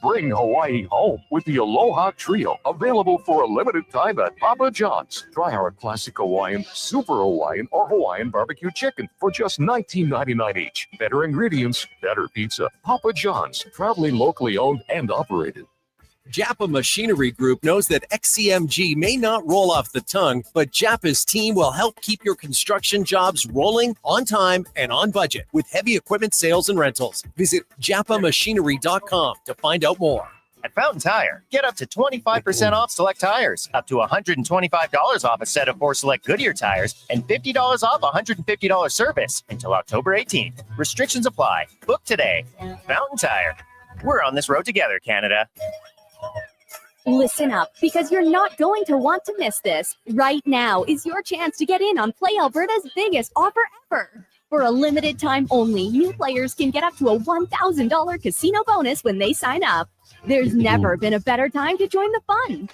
Bring Hawaii home with the Aloha Trio, available for a limited time at Papa John's. Try our classic Hawaiian, Super Hawaiian, or Hawaiian barbecue chicken for just $19.99 each. Better ingredients, better pizza. Papa John's, proudly locally owned and operated. Japa Machinery Group knows that XCMG may not roll off the tongue, but Japa's team will help keep your construction jobs rolling on time and on budget with heavy equipment sales and rentals. Visit japamachinery.com to find out more. At Fountain Tire, get up to 25% off select tires, up to $125 off a set of 4 select Goodyear tires, and $50 off $150 service until October 18th. Restrictions apply. Book today. Fountain Tire. We're on this road together, Canada. Listen up, because you're not going to want to miss this. Right now is your chance to get in on Play Alberta's biggest offer ever. For a limited time only, new players can get up to a $1,000 casino bonus when they sign up. There's never been a better time to join the fun.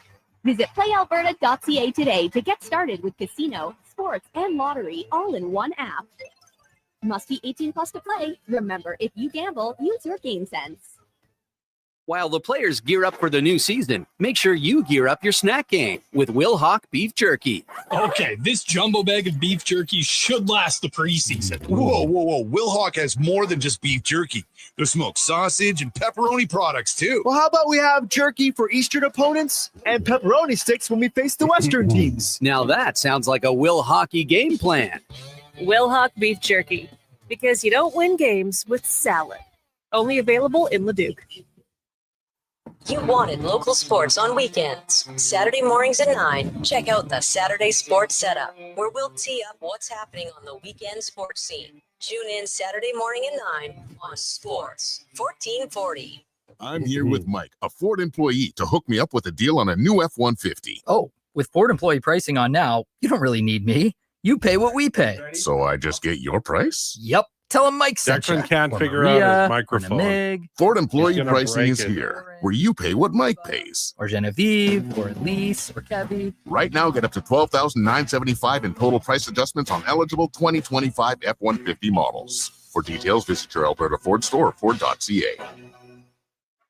Visit playalberta.ca today to get started with casino, sports, and lottery all in one app. Must be 18 plus to play. Remember, if you gamble, use your game sense. While the players gear up for the new season, make sure you gear up your snack game with Will Hawk Beef Jerky. Okay, this jumbo bag of beef jerky should last the preseason. Whoa. Will Hawk has more than just beef jerky. There's smoked sausage and pepperoni products, too. Well, how about we have jerky for Eastern opponents and pepperoni sticks when we face the Western teams? Now that sounds like a Will Hockey game plan. Will Hawk Beef Jerky, because you don't win games with salad. Only available in Leduc. You wanted local sports on weekends. Saturday mornings at 9, check out the Saturday Sports Setup, where we'll tee up what's happening on the weekend sports scene. Tune in Saturday morning at 9 on Sports 1440. I'm here with Mike, a Ford employee, to hook me up with a deal on a new F-150. Oh, with Ford employee pricing on now, you don't really need me. You pay what we pay. So I just get your price? Yep. Tell him Mike sent you. Declan can't figure out his microphone. Ford employee pricing is here, where you pay what Mike pays. Or Genevieve, or Elise, or Kevy. Right now, get up to $12,975 in total price adjustments on eligible 2025 F-150 models. For details, visit your Alberta Ford store or Ford.ca.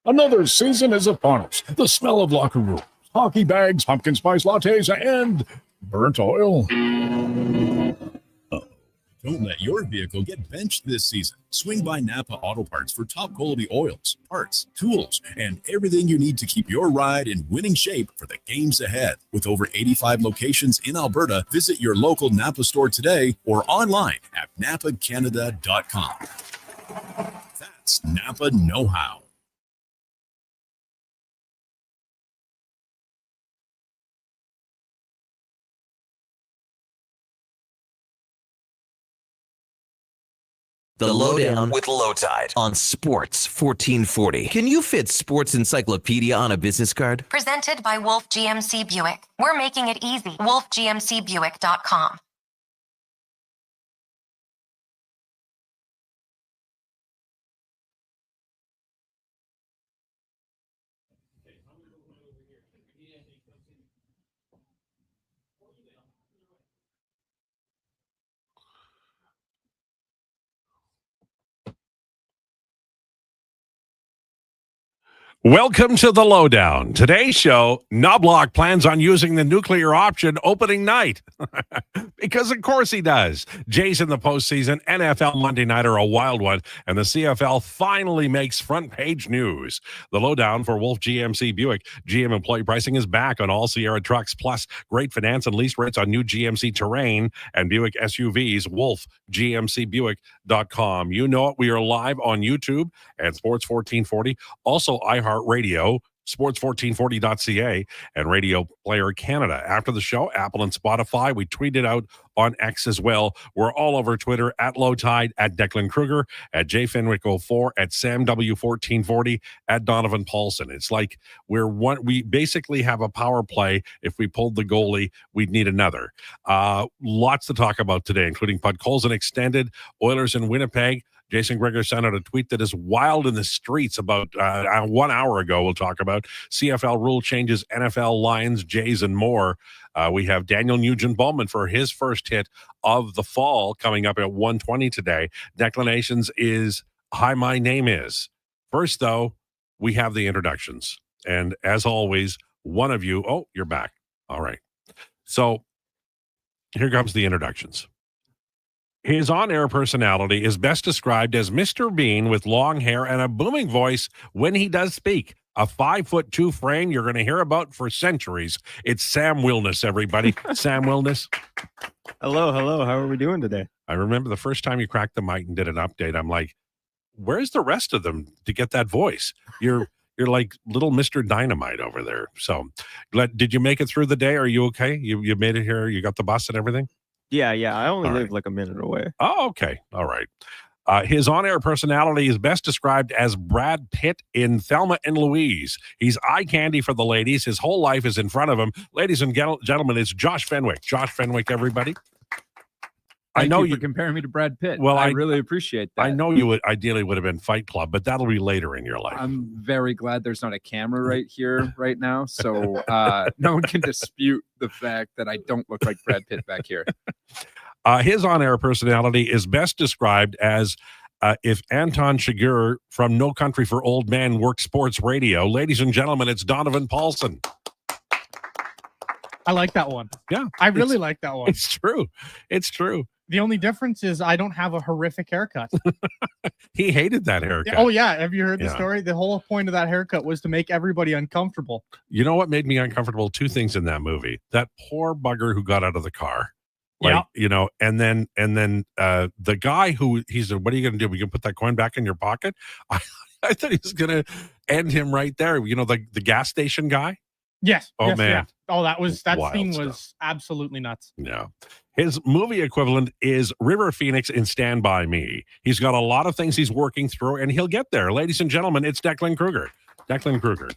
Another season is upon us. The smell of locker rooms, hockey bags, pumpkin spice lattes, and burnt oil. Don't let your vehicle get benched this season. Swing by Napa Auto Parts for top quality oils, parts, tools, and everything you need to keep your ride in winning shape for the games ahead. With over 85 locations in Alberta, visit your local Napa store today or online at napacanada.com. That's Napa know-how. The Lowdown with Lowetide on Sports 1440. Can you fit Sports Encyclopedia on a business card? Presented by Wolf GMC Buick. We're making it easy. WolfGMCBuick.com. Welcome to the Lowdown. Today's show, Knobloch plans on using the nuclear option opening night. Because of course he does. Jays in the postseason, NFL Monday night are a wild one, and the CFL finally makes front page news. The Lowdown for Wolf GMC Buick. GM employee pricing is back on all Sierra trucks, plus great finance and lease rates on new GMC Terrain and Buick SUVs. WolfGMCBuick.com. You know it. We are live on YouTube and Sports 1440. Also iHeartRadio, sports1440.ca, and Radio Player Canada. After the show, Apple and Spotify. We tweeted out on X as well. We're all over Twitter, at Lowetide, at Declan Krueger, at JFenwick04, at SamW1440, at Donovan Paulson. It's like we basically have a power play. If we pulled the goalie, we'd need another. Lots to talk about today, including Podkolzin extended, Oilers in Winnipeg. Jason Gregor sent out a tweet that is wild in the streets about 1 hour ago. We'll talk about CFL rule changes, NFL Lions, Jays, and more. We have Daniel Nugent-Bowman for his first hit of the fall coming up at 1:20 today. Declinations is Hi, My Name Is. First, though, we have the introductions. And as always, one of you, oh, you're back. All right. So here comes the introductions. His on-air personality is best described as Mr. Bean with long hair and a booming voice when he does speak. A 5'2" frame you're going to hear about for centuries. It's Sam Wilness, everybody. Sam Wilness. Hello. How are we doing today? I remember the first time you cracked the mic and did an update, I'm like, where's the rest of them to get that voice? You're like little Mr. Dynamite over there. So did you make it through the day? Are you okay? You made it here? You got the bus and everything? Yeah. I only live like a minute away. Oh, okay. All right. His on-air personality is best described as Brad Pitt in Thelma and Louise. He's eye candy for the ladies. His whole life is in front of him. Ladies and gentlemen, it's Josh Fenwick. Josh Fenwick, everybody. Thank you for comparing me to Brad Pitt. Well, I really appreciate that. I know you would ideally would have been Fight Club, but that'll be later in your life. I'm very glad there's not a camera right here right now, so no one can dispute the fact that I don't look like Brad Pitt back here. His on-air personality is best described as if Anton Chigurh from No Country for Old Men worked sports radio. Ladies and gentlemen, it's Donovan Paulson. I like that one. Yeah. I really like that one. It's true. It's true. The only difference is I don't have a horrific haircut. He hated that haircut. Oh, yeah. Have you heard the story? The whole point of that haircut was to make everybody uncomfortable. You know what made me uncomfortable? Two things in that movie. That poor bugger who got out of the car. Like, you know, and then the guy who he said, what are you going to do? We can put that coin back in your pocket? I thought he was going to end him right there. You know, the gas station guy? Yes. Oh, yes, man. Yeah. Oh, that Wild scene stuff. was absolutely nuts. Yeah. His movie equivalent is River Phoenix in Stand By Me. He's got a lot of things he's working through, and he'll get there. Ladies and gentlemen, it's Declan Krueger. Declan Krueger.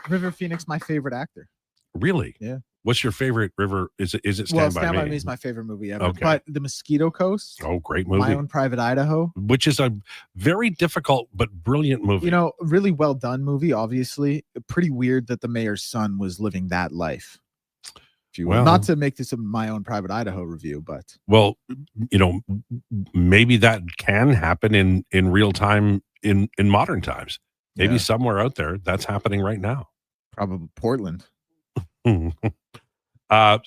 River Phoenix, my favorite actor. Really? Yeah. What's your favorite River? Is it Stand Well, By Stand Me? By Me is my favorite movie ever. Okay. But The Mosquito Coast. Oh, great movie. My Own Private Idaho. Which is a very difficult but brilliant movie. You know, really well done movie, obviously. Pretty weird that the mayor's son was living that life. If you will. Well- Not to make this a My Own Private Idaho review, but Well, you know, maybe that can happen in real time in modern times. Maybe Yeah. somewhere out there that's happening right now. probably Portland.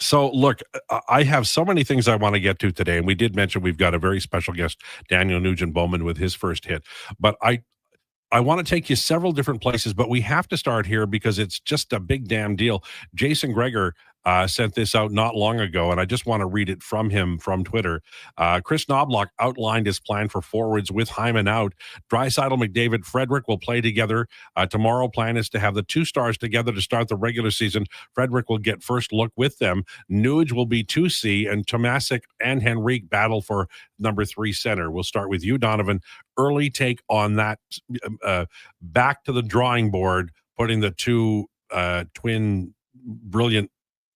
So look, I have so many things I want to get to today, and we did mention we've got a very special guest, Daniel Nugent Bowman, with his first hit. But I want to take you several different places, but we have to start here because it's just a big damn deal. Jason Gregor sent this out not long ago, and I just want to read it from him from Twitter. Chris Knobloch outlined his plan for forwards with Hyman out. Draisaitl, McDavid, Frederick will play together. Tomorrow plan is to have the two stars together to start the regular season. Frederick will get first look with them. Nuge will be 2C, and Tomasic and Henrique battle for number 3 center. We'll start with you, Donovan. Early take on that, back to the drawing board, putting the two twin brilliant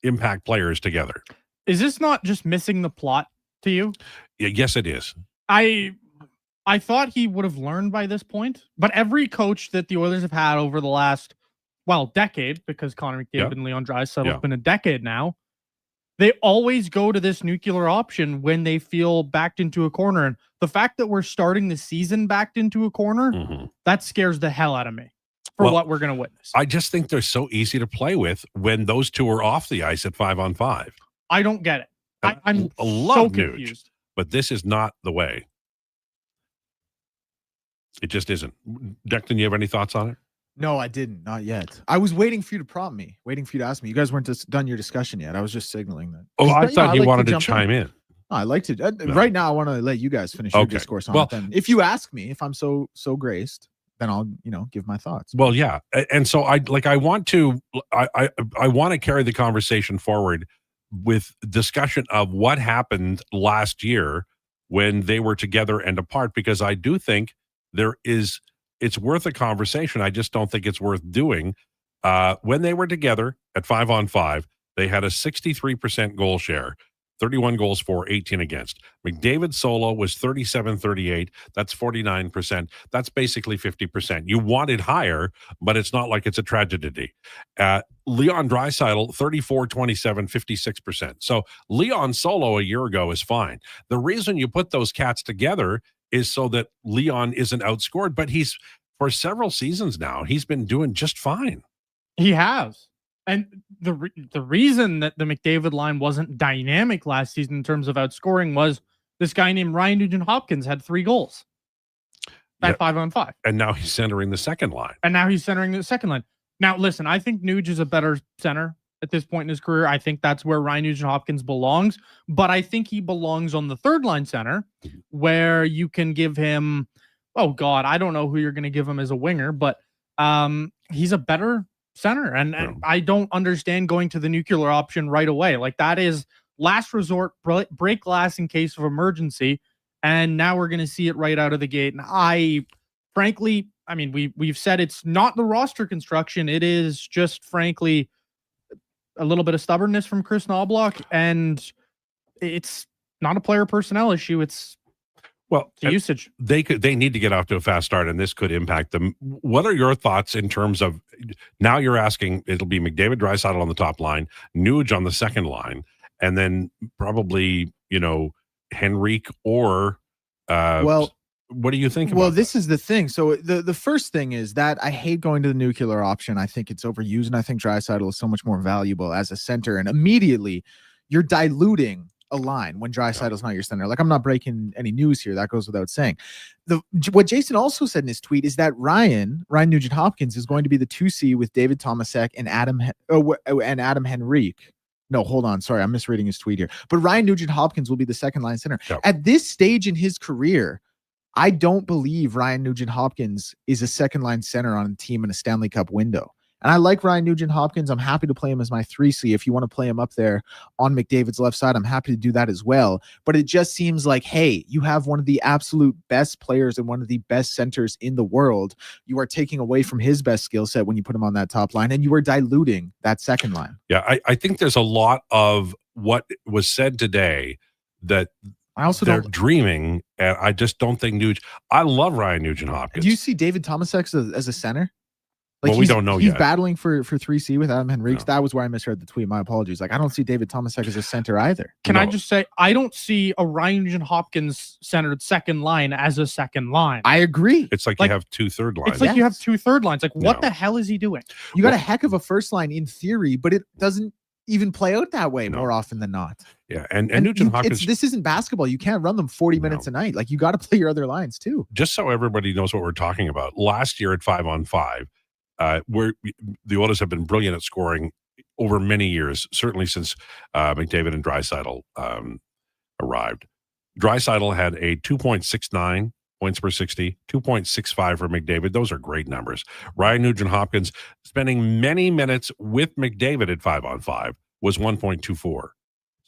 impact players together. Is this not just missing the plot to you? Yes, it is. I thought he would have learned by this point, but every coach that the Oilers have had over the last, decade, because Connor McDavid and Leon Draisaitl have been a decade now, they always go to this nuclear option when they feel backed into a corner. And the fact that we're starting the season backed into a corner, that scares the hell out of me for what we're going to witness. I just think they're so easy to play with when those two are off the ice at 5-on-5. I don't get it. I'm I love so Nuge, confused. but this is not the way. It just isn't. Declan, you have any thoughts on it? No, I didn't. Not yet. I was waiting for you to prompt me, waiting for you to ask me. You guys weren't done your discussion yet. I was just signaling that. Oh, I thought you like wanted to jump chime in. No, I like to. Right now, I want to let you guys finish your Okay. discourse on Well- it. Then, if you ask me, if I'm so graced, then I'll give my thoughts. Well, yeah, and so I want to carry the conversation forward with discussion of what happened last year when they were together and apart, because I do think it's worth a conversation. I just don't think it's worth doing. When they were together at 5-on-5, they had a 63% goal share. 31 goals for, 18 against. McDavid solo was 37-38. That's 49%. That's basically 50%. You wanted higher, but it's not like it's a tragedy. Leon Draisaitl, 34-27, 56%. So Leon solo a year ago is fine. The reason you put those cats together is so that Leon isn't outscored, but he's, for several seasons now, he's been doing just fine. He has. And the reason that the McDavid line wasn't dynamic last season in terms of outscoring was this guy named Ryan Nugent-Hopkins had 3 goals at 5-on-5. And now he's centering the second line. Now, listen, I think Nuge is a better center at this point in his career. I think that's where Ryan Nugent-Hopkins belongs. But I think he belongs on the third line center where you can give him, oh, God, I don't know who you're going to give him as a winger, but he's a better center. And I don't understand going to the nuclear option right away. Like, that is last resort, break glass in case of emergency. And now we're going to see it right out of the gate. And frankly, I mean, we've said it's not the roster construction. It is just, frankly, a little bit of stubbornness from Chris Knobloch, and it's not a player personnel issue. It's usage. They need to get off to a fast start, and this could impact them. What are your thoughts in terms of now? You're asking it'll be McDavid, Draisaitl on the top line, Nuge on the second line, and then probably Henrique or what do you think? Well, this is the thing. So the first thing is that I hate going to the nuclear option. I think it's overused, and I think Draisaitl is so much more valuable as a center. And immediately, you're diluting a line when Draisaitl's not your center. Like, I'm not breaking any news here. That goes without saying. What Jason also said in his tweet is that Ryan Nugent-Hopkins is going to be the 2C with David Tomasek and Adam Henrique. No, hold on. Sorry, I'm misreading his tweet here. But Ryan Nugent-Hopkins will be the second line center. Yep. At this stage in his career, I don't believe Ryan Nugent-Hopkins is a second line center on a team in a Stanley Cup window. And I like Ryan Nugent-Hopkins. I'm happy to play him as my 3C. If you want to play him up there on McDavid's left side, I'm happy to do that as well. But it just seems like, hey, you have one of the absolute best players and one of the best centers in the world. You are taking away from his best skill set when you put him on that top line, and you are diluting that second line. Yeah, I think there's a lot of what was said today that they're dreaming, and I just don't think Nuge. I love Ryan Nugent-Hopkins. Do you see David Tomasek as a center? Like, well, we don't know yet. He's battling for 3C with Adam Henrique. No. That was where I misread the tweet. My apologies. Like, I don't see David Tomasek as a center either. Can I just say, I don't see a Ryan Nugent-Hopkins centered second line as a second line. I agree. It's like you have 2 third lines. It's like you have 2 third lines. Like, what the hell is he doing? You got a heck of a first line in theory, but it doesn't even play out that way more often than not. Yeah, and Nugent-Hopkins. This isn't basketball. You can't run them 40 minutes a night. Like, you got to play your other lines too. Just so everybody knows what we're talking about. Last year at 5-on-5, where the Oilers have been brilliant at scoring over many years, certainly since McDavid and Draisaitl arrived. Draisaitl had a 2.69 points per 60, 2.65 for McDavid. Those are great numbers. Ryan Nugent-Hopkins spending many minutes with McDavid at 5-on-5 was 1.24.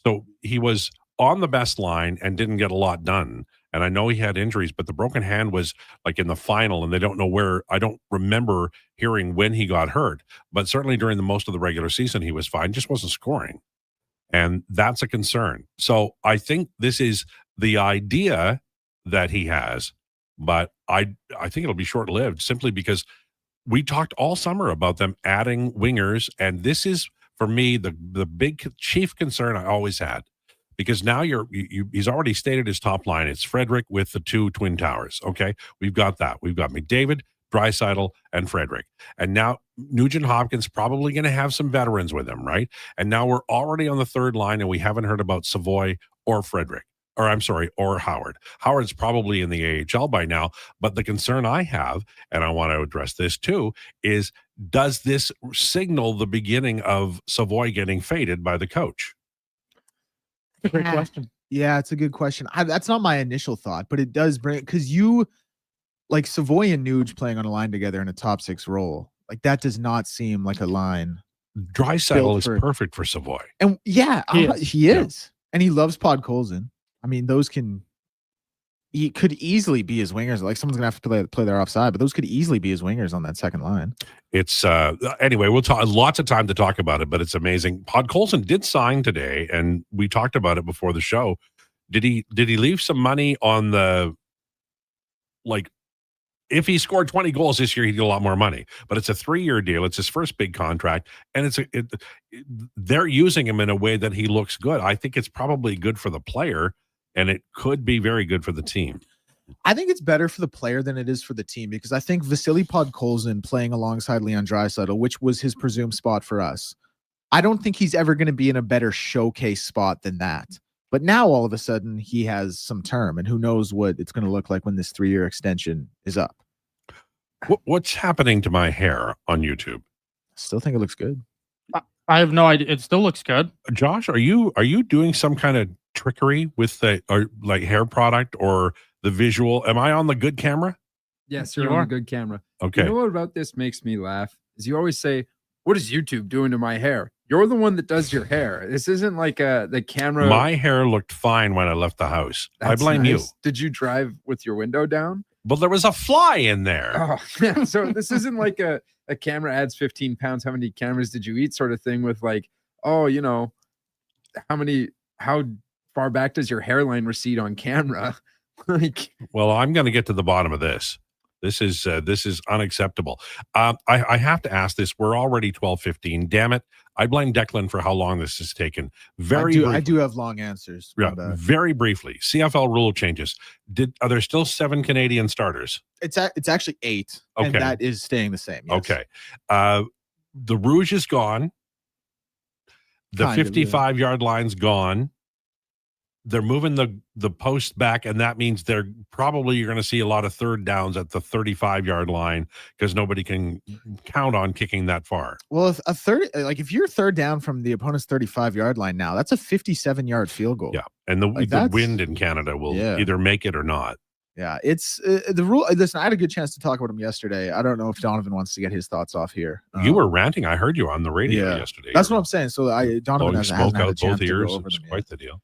So he was on the best line and didn't get a lot done. And I know he had injuries, but the broken hand was like in the final, and they don't know where. I don't remember hearing when he got hurt, but certainly during the most of the regular season, he was fine, just wasn't scoring. And that's a concern. So I think this is the idea that he has, but I think it'll be short-lived simply because we talked all summer about them adding wingers, and this is, for me, the big chief concern I always had. Because now he's already stated his top line. It's Frederick with the 2 twin towers. Okay, we've got that. We've got McDavid, Draisaitl, and Frederick. And now Nugent-Hopkins probably going to have some veterans with him, right? And now we're already on the third line, and we haven't heard about Savoy or Frederick. Or Howard. Howard's probably in the AHL by now. But the concern I have, and I want to address this too, is does this signal the beginning of Savoy getting faded by the coach? Great question. Yeah, it's a good question. That's not my initial thought, but it does bring, because you like Savoy and Nuge playing on a line together in a top 6 role. Like, that does not seem like a line. Draisaitl is perfect for Savoy. And he is. And he loves Podkolzin. I mean, he could easily be his wingers. Like, someone's gonna have to play their offside, but those could easily be his wingers on that second line. It's anyway, we'll talk lots of time to talk about it, but it's amazing. Podkolzin did sign today, and we talked about it before the show. Did he leave some money on the, like, if he scored 20 goals this year, he'd get a lot more money. But it's a 3-year deal. It's his first big contract, and they're using him in a way that he looks good. I think it's probably good for the player, and it could be very good for the team. I think it's better for the player than it is for the team because I think Vasily Podkolzin playing alongside Leon Draisaitl, which was his presumed spot for us, I don't think he's ever going to be in a better showcase spot than that. But now all of a sudden he has some term, and who knows what it's going to look like when this 3-year extension is up. What's happening to my hair on YouTube? Still think it looks good. I have no idea. It still looks good. Josh, are you doing some kind of trickery with the or like hair product or the visual? Am I on the good camera? Yes, you're on a good camera. Okay. You know what about this makes me laugh? Is you always say, "What is YouTube doing to my hair?" You're the one that does your hair. This isn't like the camera. My hair looked fine when I left the house. I That's blame you. nice. Did you drive with your window down? But there was a fly in there. Oh, yeah. So this isn't like a camera adds 15 pounds. How many cameras did you eat sort of thing with like, oh, you know, how far back does your hairline recede on camera? Like, well, I'm going to get to the bottom of this. This is unacceptable. I have to ask this. We're already 12:15. Damn it. I blame Declan for how long this has taken. I do have long answers. Yeah, very briefly. CFL rule changes. Are there still 7 Canadian starters? It's actually 8. Okay. And that is staying the same. Yes. Okay. The Rouge is gone. The 55-yard line's gone. They're moving the post back, and that means you're going to see a lot of third downs at the 35-yard line because nobody can count on kicking that far. Well, if you're third down from the opponent's 35-yard line now, that's a 57-yard field goal. Yeah, and the wind in Canada will either make it or not. Yeah, it's the rule. Listen, I had a good chance to talk about him yesterday. I don't know if Donovan wants to get his thoughts off here. You were ranting. I heard you on the radio yesterday. That's what I'm saying. So Donovan hasn't had a chance to go over It's them quite the deal.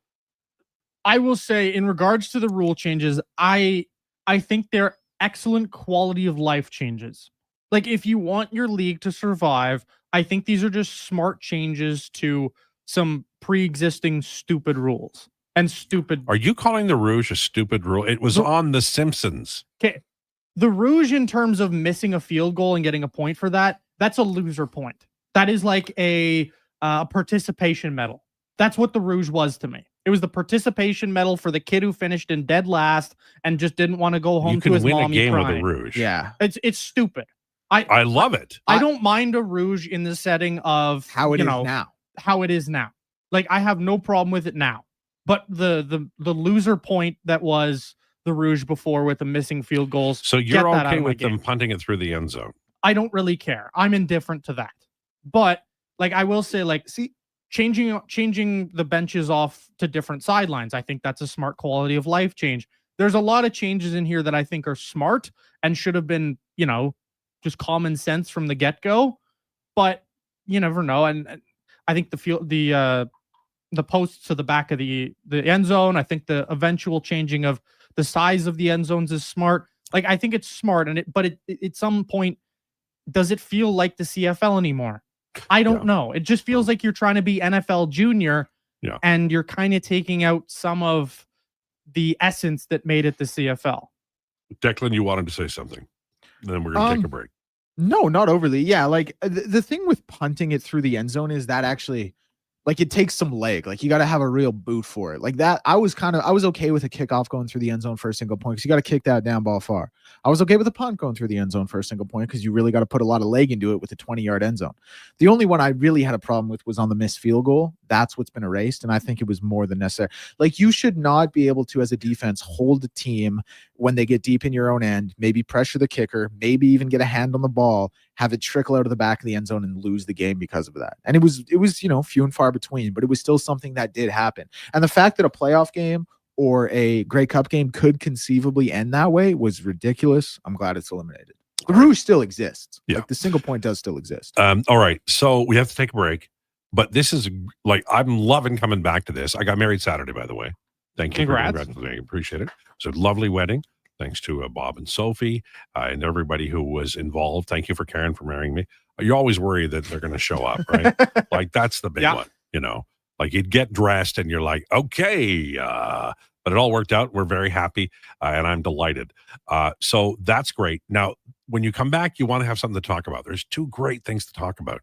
I will say, in regards to the rule changes, I think they're excellent quality of life changes. Like, if you want your league to survive, I think these are just smart changes to some pre-existing stupid rules and stupid. Are you calling the Rouge a stupid rule? It was on The Simpsons. Okay, the Rouge, in terms of missing a field goal and getting a point for that, that's a loser point. That is like a participation medal. That's what the Rouge was to me. It was the participation medal for the kid who finished in dead last and just didn't want to go home to his mom. You can win a game crying. with a Rouge. Yeah. It's stupid. I love it. I don't mind a Rouge in the setting of how it is now. How it is now. Like, I have no problem with it now. But the loser point that was the Rouge before with the missing field goals. So you're okay with them punting it through the end zone? I don't really care. I'm indifferent to that. But like, I will say, like, changing the benches off to different sidelines, I think that's a smart quality of life change. There's a lot of changes in here that I think are smart and should have been, just common sense from the get-go, but you never know. And I think the posts to the back of the end zone, I think the eventual changing of the size of the end zones is smart. Like, I think it's smart, but at some point, does it feel like the CFL anymore? I don't know. It just feels like you're trying to be NFL junior, and you're kind of taking out some of the essence that made it the CFL. Declan, you wanted to say something. Then we're going to take a break. No, not overly. Yeah, like the thing with punting it through the end zone is that actually, like, it takes some leg. Like, you got to have a real boot for it. Like that, I was okay with a kickoff going through the end zone for a single point because you got to kick that down ball far. I was okay with a punt going through the end zone for a single point because you really got to put a lot of leg into it with a 20-yard end zone. The only one I really had a problem with was on the missed field goal. That's what's been erased, and I think it was more than necessary. Like, you should not be able to, as a defense, hold the team when they get deep in your own end, maybe pressure the kicker, maybe even get a hand on the ball, have it trickle out of the back of the end zone and lose the game because of that. And it was few and far between, but it was still something that did happen. And the fact that a playoff game or a Grey Cup game could conceivably end that way was ridiculous. I'm glad it's eliminated. The Rouge still exists. Yeah. Like, the single point does still exist. All right. So we have to take a break, but this is like, I'm loving coming back to this. I got married Saturday, by the way. Thank you. Congrats. I appreciate it. It was a lovely wedding. Thanks to Bob and Sophie and everybody who was involved. Thank you for Karen for marrying me. You always worry that they're going to show up, right? Like, that's the big one, like, you'd get dressed and you're like, okay, but it all worked out. We're very happy and I'm delighted. So that's great. Now, when you come back, you want to have something to talk about. There's 2 great things to talk about.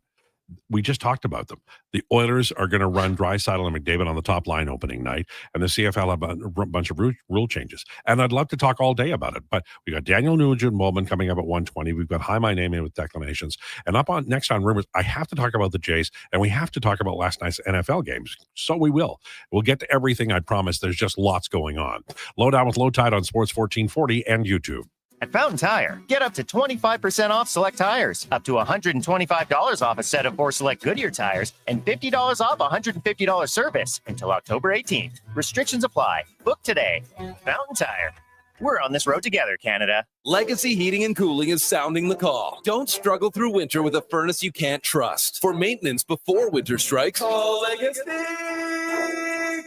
we just talked about them. The Oilers are going to run Draisaitl and McDavid on the top line opening night, and the CFL have a bunch of rule changes. And I'd love to talk all day about it, but we got Daniel Nugent-Bowman coming up at 1:20. We've got Hi My Name in with declamations, and next on Rumors, I have to talk about the Jays, and we have to talk about last night's NFL games. So we will. We'll get to everything, I promise. There's just lots going on. Lowdown with Lowetide on Sports 1440 and YouTube. At Fountain Tire, get up to 25% off select tires, up to $125 off a set of 4 select Goodyear tires, and $50 off $150 service until October 18th. Restrictions apply. Book today. Fountain Tire. We're on this road together, Canada. Legacy Heating and Cooling is sounding the call. Don't struggle through winter with a furnace you can't trust. For maintenance before winter strikes, call Legacy.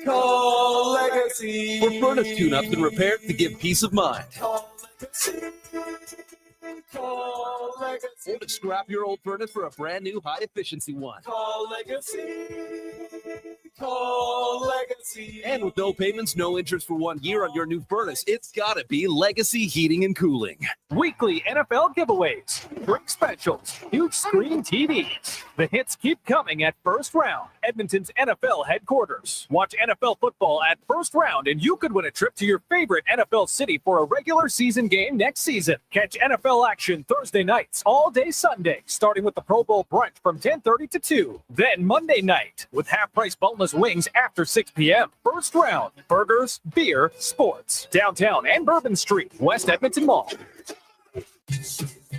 Call Legacy. For furnace tune-ups and repairs to give peace of mind. Call Legacy. Or to scrap your old furnace for a brand new high-efficiency one. Call Legacy. Call Legacy. And with no payments, no interest for 1 year on your new furnace, it's gotta be Legacy Heating and Cooling. Weekly NFL giveaways, drink specials, huge screen TVs. The hits keep coming at First Round, Edmonton's NFL headquarters. Watch NFL football at First Round, and you could win a trip to your favorite NFL city for a regular season game next season. Catch NFL action Thursday nights, all day Sunday, starting with the Pro Bowl brunch from 10:30 to 2. Then Monday night with half-price boneless wings after 6 p.m. First Round, burgers, beer, sports. Downtown and Bourbon Street, West Edmonton Mall.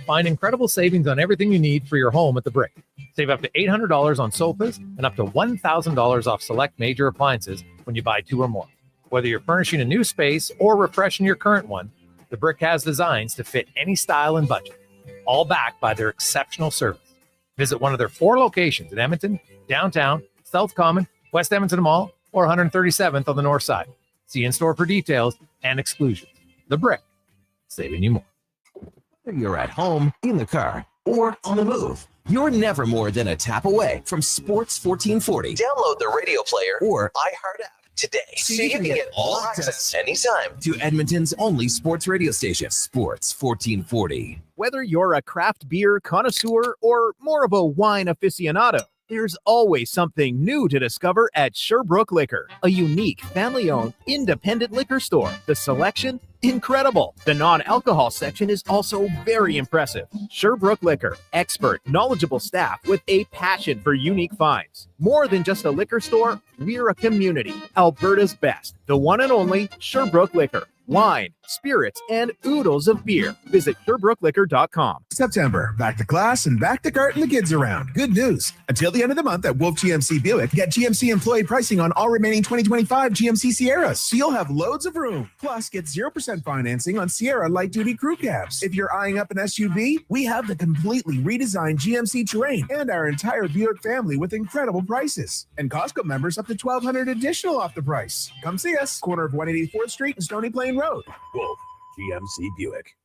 Find incredible savings on everything you need for your home at The Brick. Save up to $800 on sofas and up to $1,000 off select major appliances when you buy 2 or more. Whether you're furnishing a new space or refreshing your current one, The Brick has designs to fit any style and budget, all backed by their exceptional service. Visit one of their 4 locations in Edmonton, downtown, South Common, West Edmonton Mall, or 137th on the north side. See in-store for details and exclusions. The Brick, saving you more. Whether you're at home, in the car, or on the move, you're never more than a tap away from Sports 1440. Download the radio player or iHeart app today so you can get all access anytime to Edmonton's only sports radio station, Sports 1440. Whether you're a craft beer connoisseur or more of a wine aficionado, there's always something new to discover at Sherbrooke Liquor, a unique, family-owned, independent liquor store. The selection? Incredible. The non-alcohol section is also very impressive. Sherbrooke Liquor, expert, knowledgeable staff with a passion for unique finds. More than just a liquor store, we're a community. Alberta's best, the one and only Sherbrooke Liquor. Wine, spirits, and oodles of beer. Visit SherbrookeLiquor.com. September, back to class and back to carting the kids around. Good news. Until the end of the month at Wolf GMC Buick, get GMC employee pricing on all remaining 2025 GMC Sierras, so you'll have loads of room. Plus, get 0% financing on Sierra light-duty crew cabs. If you're eyeing up an SUV, we have the completely redesigned GMC Terrain and our entire Buick family with incredible prices. And Costco members up to $1,200 additional off the price. Come see us, corner of 184th Street and Stony Plain Road. Wolf GMC Buick.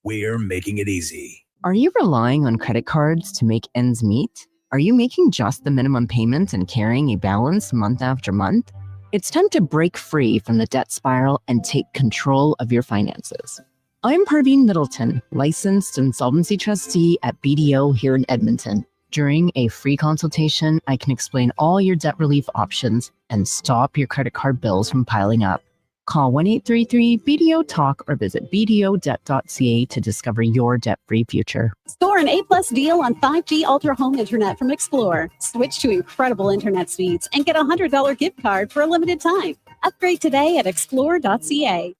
We're making it easy. Are you relying on credit cards to make ends meet? Are you making just the minimum payment and carrying a balance month after month? It's time to break free from the debt spiral and take control of your finances. I'm Parveen Middleton, licensed insolvency trustee at BDO here in Edmonton. During a free consultation, I can explain all your debt relief options and stop your credit card bills from piling up. Call 1-833-BDO-TALK or visit bdodebt.ca to discover your debt-free future. Score an A+ deal on 5G Ultra Home Internet from Explore. Switch to incredible internet speeds and get a $100 gift card for a limited time. Upgrade today at explore.ca.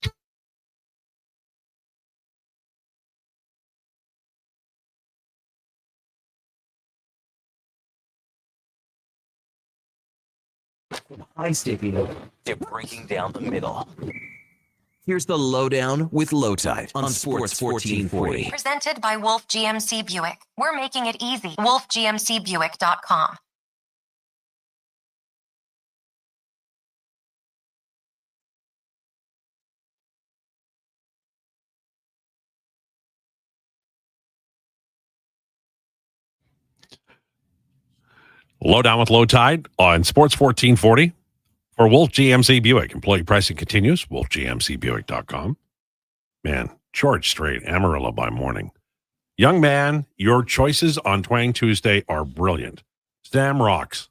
High sticking to breaking down the middle. Here's the Lowdown with Lowetide on Sports 1440. Presented by Wolf GMC Buick. We're making it easy. WolfGMCBuick.com. Lowdown with Lowetide on Sports 1440 for Wolf GMC Buick. Employee pricing continues. WolfGMCBuick.com. Man, George Strait, Amarillo by morning. Young man, your choices on Twang Tuesday are brilliant. Sam rocks.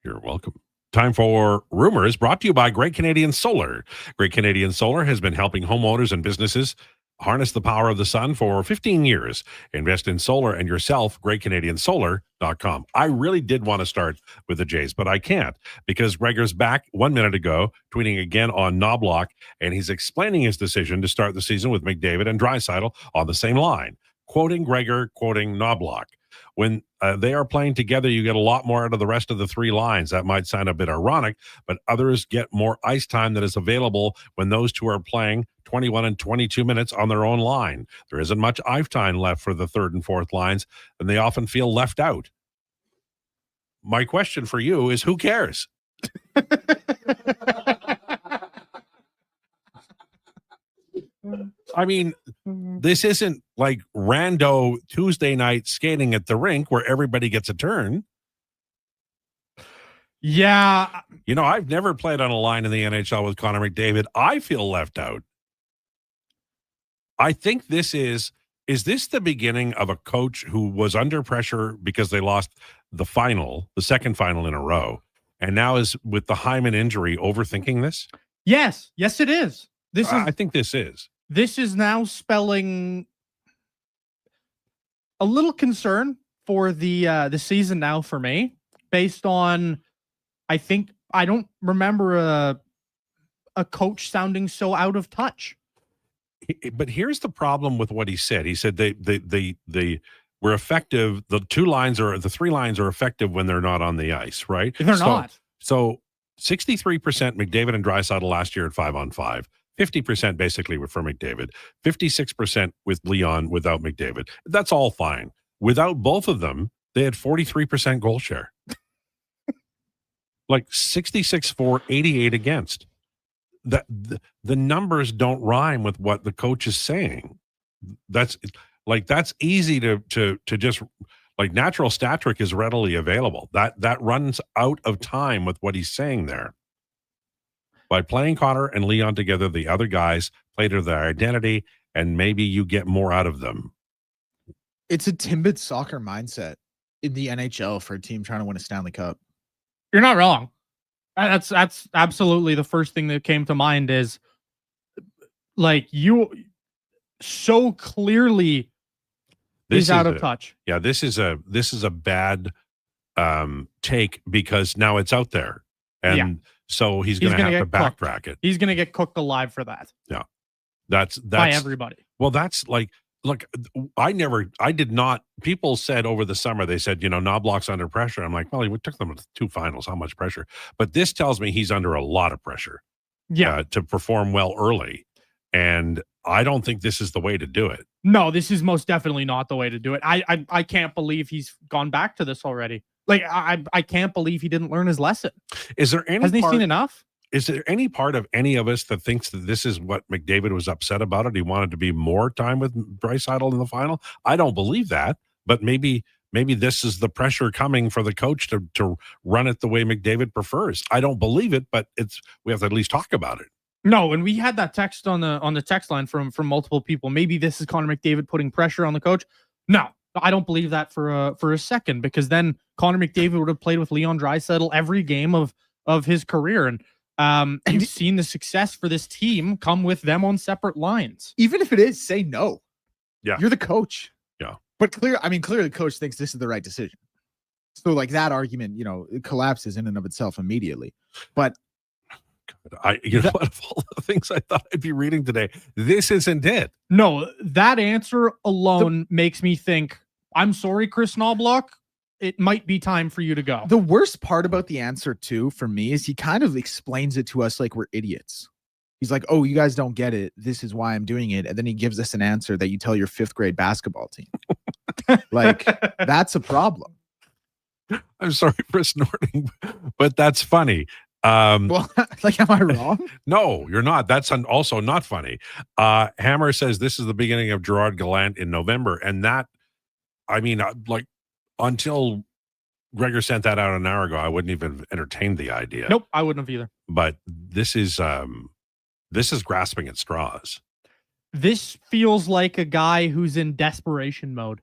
You're welcome. Time for Rumors, brought to you by Great Canadian Solar. Great Canadian Solar has been helping homeowners and businesses harness the power of the sun for 15 years. Invest in solar and yourself, greatcanadiansolar.com. I really did want to start with the Jays, but I can't because Gregor's back 1 minute ago, tweeting again on Knobloch, and he's explaining his decision to start the season with McDavid and Draisaitl on the same line. Quoting Gregor, quoting Knobloch. When they are playing together, you get a lot more out of the rest of the three lines. That might sound a bit ironic, but others get more ice time that is available when those two are playing 21 and 22 minutes on their own line. There isn't much ice time left for the third and fourth lines, and they often feel left out. My question for you is, who cares? I mean, this isn't like rando Tuesday night skating at the rink where everybody gets a turn. Yeah. You know, I've never played on a line in the NHL with Connor McDavid. I feel left out. I think is this the beginning of a coach who was under pressure because they lost the second final in a row, and now is with the Hyman injury overthinking this? Yes, it is. I think this is. This is now spelling a little concern for the season now for me, based on, I don't remember a coach sounding so out of touch. But here's the problem with what he said. He said they were effective. The three lines are effective when they're not on the ice, right? They're not. So 63% McDavid and Draisaitl last year at 5-on-5. 50% basically for McDavid, 56% with Leon without McDavid. That's all fine. Without both of them, they had 43% goal share. Like 66 for, 88 against. The numbers don't rhyme with what the coach is saying. That's easy to just, like, natural stat trick is readily available. That runs out of time with what he's saying there. By playing Connor and Leon together, the other guys play to their identity, and maybe you get more out of them. It's a Timbit soccer mindset in the NHL for a team trying to win a Stanley Cup. You're not wrong. That's absolutely the first thing that came to mind is, like, you so clearly is out of touch. Yeah, this is a bad take because now it's out there. And so he's going to have to backtrack it. He's going to get cooked alive for that. Yeah. That's by everybody. Well, that's like, look, people said over the summer, they said, Knobloch's under pressure. I'm like, well, he took them to 2 finals. How much pressure? But this tells me he's under a lot of pressure to perform well early. And I don't think this is the way to do it. No, this is most definitely not the way to do it. I can't believe he's gone back to this already. Like, I can't believe he didn't learn his lesson. Hasn't he seen enough? Is there any part of any of us that thinks that this is what McDavid was upset about it? He wanted to be more time with Draisaitl in the final. I don't believe that, but maybe this is the pressure coming for the coach to run it the way McDavid prefers. I don't believe it, but we have to at least talk about it. No, and we had that text on the text line from multiple people. Maybe this is Connor McDavid putting pressure on the coach. No, I don't believe that for a second, because then Connor McDavid would have played with Leon Draisaitl every game of his career, and you've seen the success for this team come with them on separate lines. Even if it is, say no. Yeah, you're the coach. Yeah, but clearly, the coach thinks this is the right decision. So, like, that argument, it collapses in and of itself immediately. But one of all the things I thought I'd be reading today, this isn't it. No, that answer alone makes me think, I'm sorry, Chris Knobloch, it might be time for you to go. The worst part about the answer, too, for me, is he kind of explains it to us like we're idiots. He's like, oh, you guys don't get it. This is why I'm doing it. And then he gives us an answer that you tell your 5th grade basketball team. Like, that's a problem. I'm sorry for snorting, but that's funny. Well, like, am I wrong? No, you're not. That's also not funny. Hammer says this is the beginning of Gerard Gallant in November. And that, like, until Gregor sent that out an hour ago, I wouldn't even entertain the idea. Nope, I wouldn't have either. But this is grasping at straws. This feels like a guy who's in desperation mode,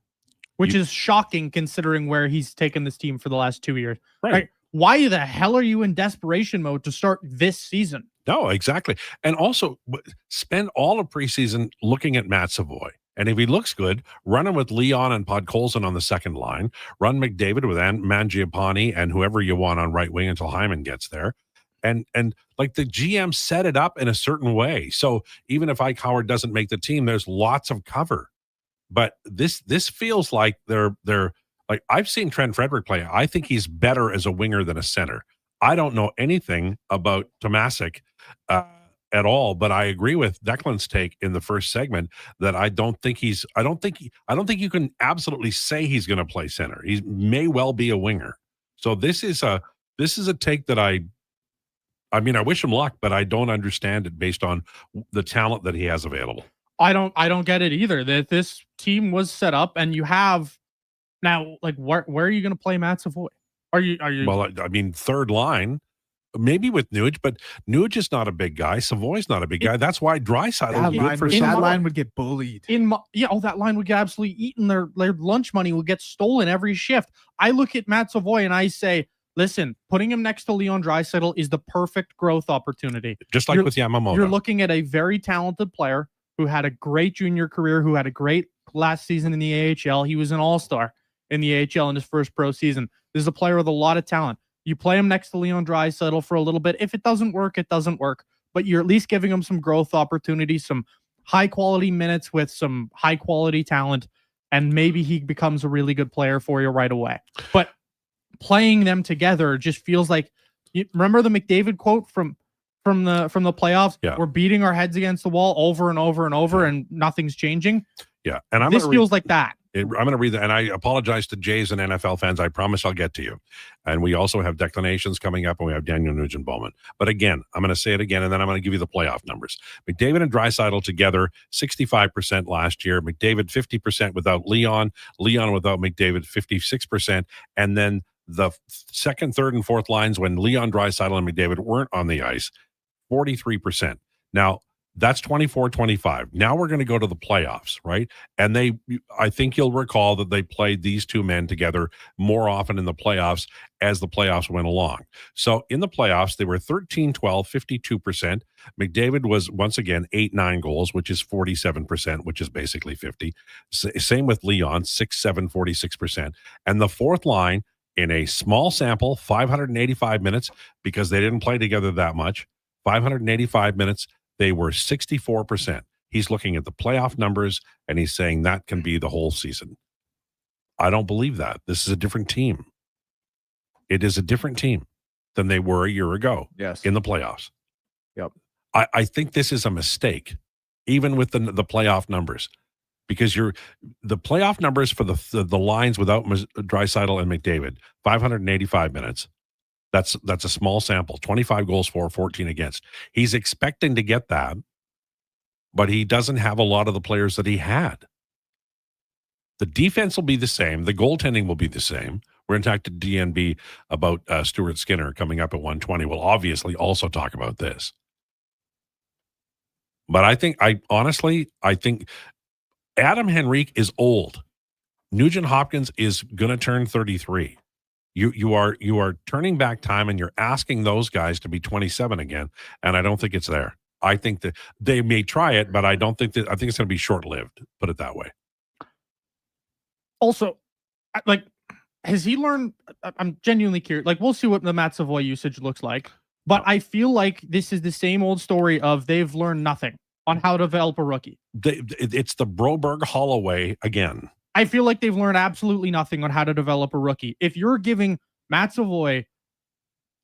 which is shocking considering where he's taken this team for the last 2 years. Right. Like, why the hell are you in desperation mode to start this season? No, exactly. And also spend all of preseason looking at Matt Savoy. And if he looks good, run him with Leon and Podkolzin on the second line. Run McDavid with Mangiapane and whoever you want on right wing until Hyman gets there. And like the GM set it up in a certain way. So even if Ike Howard doesn't make the team, there's lots of cover. But this feels like they're like, I've seen Trent Frederick play. I think he's better as a winger than a center. I don't know anything about Tomasic at all, but I agree with Declan's take in the first segment that I don't think you can absolutely say he's going to play center. He may well be a winger. So this is a take that I mean, I wish him luck, but I don't understand it based on the talent that he has available. I don't get it either. That this team was set up, and you have now, like, where are you going to play Matt Savoy? Are you? Well, I mean, third line, maybe with Nuge, but Nuge is not a big guy. Savoy's not a big guy. That's why Draisaitl is good for that line would get bullied. That line would get absolutely eaten. Their lunch money would get stolen every shift. I look at Matt Savoy and I say, listen, putting him next to Leon Draisaitl is the perfect growth opportunity. Just like with Yamamoto. You're looking at a very talented player who had a great junior career, who had a great last season in the AHL. He was an all-star in the AHL in his first pro season. This is a player with a lot of talent. You play him next to Leon Draisaitl for a little bit. If it doesn't work, it doesn't work. But you're at least giving him some growth opportunities, some high-quality minutes with some high-quality talent, and maybe he becomes a really good player for you right away. But playing them together just feels like, remember the McDavid quote from the playoffs? Yeah. We're beating our heads against the wall over and over and over, and nothing's changing. Yeah, and this feels like that. I'm going to read that, and I apologize to Jays and NFL fans. I promise I'll get to you. And we also have declinations coming up, and we have Daniel Nugent Bowman. But again, I'm going to say it again, and then I'm going to give you the playoff numbers. McDavid and Draisaitl together, 65% last year. McDavid, 50% without Leon. Leon without McDavid, 56%. And then the second, third, and fourth lines when Leon Draisaitl and McDavid weren't on the ice, 43%. Now, that's 24-25. Now we're going to go to the playoffs, right? And I think you'll recall that they played these two men together more often in the playoffs as the playoffs went along. So in the playoffs, they were 13-12, 52%. McDavid was, once again, 8-9 goals, which is 47%, which is basically 50. Same with Leon, 6-7, 46%. And the fourth line, in a small sample, 585 minutes, because they didn't play together that much, 585 minutes, they were 64%. He's looking at the playoff numbers, and he's saying that can be the whole season. I don't believe that. This is a different team. It is a different team than they were a year ago in the playoffs. Yep. I think this is a mistake, even with the playoff numbers, because the playoff numbers for the lines without Draisaitl and McDavid, 585 minutes. That's a small sample, 25 goals for, 14 against. He's expecting to get that, but he doesn't have a lot of the players that he had. The defense will be the same. The goaltending will be the same. We're going to talk to DNB about Stuart Skinner coming up at 1:20. We'll obviously also talk about this. But I think Adam Henrique is old. Nugent Hopkins is going to turn 33. You are turning back time, and you're asking those guys to be 27 again, and I don't think it's there. I think that they may try it, but I think it's going to be short-lived, put it that way. Also, like, has he learned? I'm genuinely curious. Like, we'll see what the Matt Savoy usage looks like, but I feel like this is the same old story of they've learned nothing on how to develop a rookie. It's the Broberg Holloway again. I feel like they've learned absolutely nothing on how to develop a rookie. If you're giving Matt Savoy,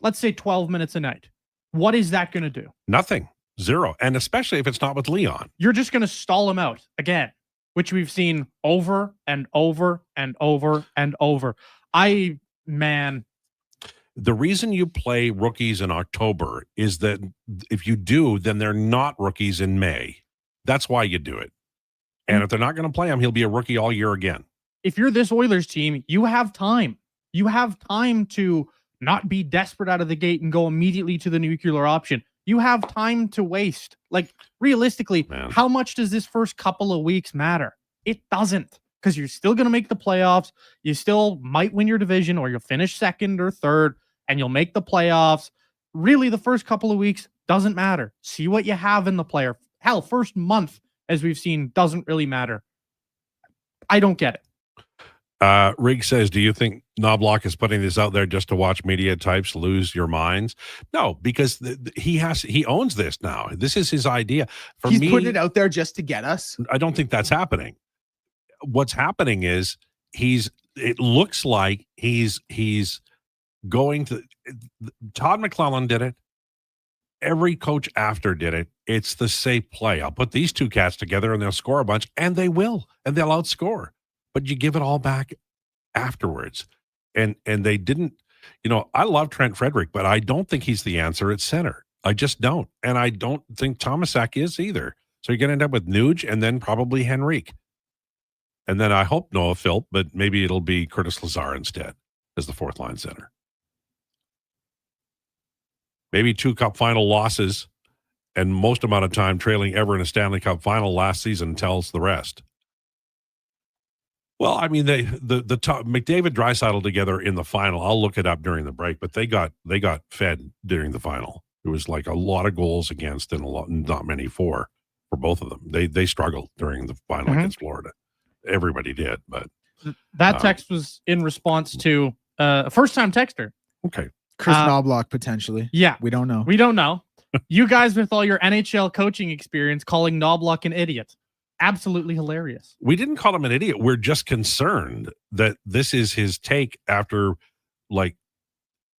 let's say 12 minutes a night, what is that going to do? Nothing. Zero. And especially if it's not with Leon. You're just going to stall him out again, which we've seen over and over and over and over. The reason you play rookies in October is that if you do, then they're not rookies in May. That's why you do it. And if they're not going to play him, he'll be a rookie all year again. If you're this Oilers team, you have time. You have time to not be desperate out of the gate and go immediately to the nuclear option. You have time to waste. Like, realistically, how much does this first couple of weeks matter? It doesn't, because you're still going to make the playoffs. You still might win your division, or you'll finish second or third, and you'll make the playoffs. Really, the first couple of weeks doesn't matter. See what you have in the player. Hell, first month, as we've seen, doesn't really matter. I don't get it. Rig says, do you think Knobloch is putting this out there just to watch media types lose your minds? No, because he owns this now. This is his idea. He's putting it out there just to get us. I don't think that's happening. What's happening is it looks like he's going to. Todd McClellan did it. Every coach after did it. It's the safe play. I'll put these two cats together and they'll score a bunch, and they will, and they'll outscore. But you give it all back afterwards. And they didn't, I love Trent Frederick, but I don't think he's the answer at center. I just don't. And I don't think Tomasak is either. So you're going to end up with Nuge and then probably Henrique. And then I hope Noah Philp, but maybe it'll be Curtis Lazar instead as the fourth line center. Maybe 2 Cup final losses and most amount of time trailing ever in a Stanley Cup final last season tells the rest. Well, I mean, the top McDavid Draisaitl together in the final. I'll look it up during the break, but they got fed during the final. It was like a lot of goals against and not many for both of them. They struggled during the final against Florida. Everybody did, but that text was in response to a first-time texter. Okay, Chris Knobloch potentially. Yeah, we don't know. We don't know. You guys with all your NHL coaching experience calling Knobloch an idiot. Absolutely hilarious. We didn't call him an idiot. We're just concerned that this is his take after,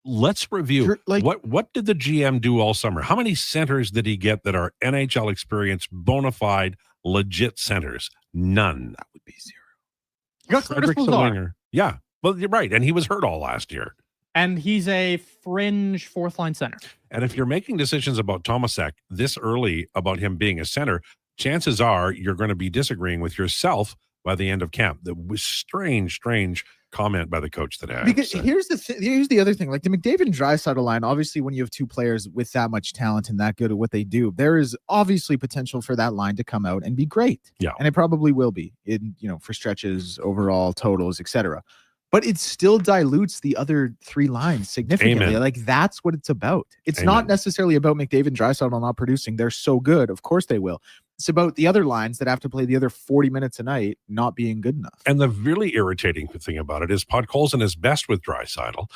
let's review. What did the GM do all summer? How many centers did he get that are NHL experienced, bona fide, legit centers? None. That would be 0. You got Curtis Lazar. Yeah, well, you're right. And he was hurt all last year. And he's a fringe fourth line center. And if you're making decisions about Tomasak this early about him being a center, chances are you're going to be disagreeing with yourself by the end of camp. That was strange comment by the coach today. Because here's the other thing. Like the McDavid and Draisaitl line, obviously when you have two players with that much talent and that good at what they do, there is obviously potential for that line to come out and be great. Yeah. And it probably will be in, for stretches, overall totals, etc. But it still dilutes the other 3 lines significantly. Amen. Like that's what it's about. It's not necessarily about McDavid and Draisaitl not producing. They're so good. Of course they will. It's about the other lines that have to play the other 40 minutes a night not being good enough. And the really irritating thing about it is Podkolzin is best with Draisaitl.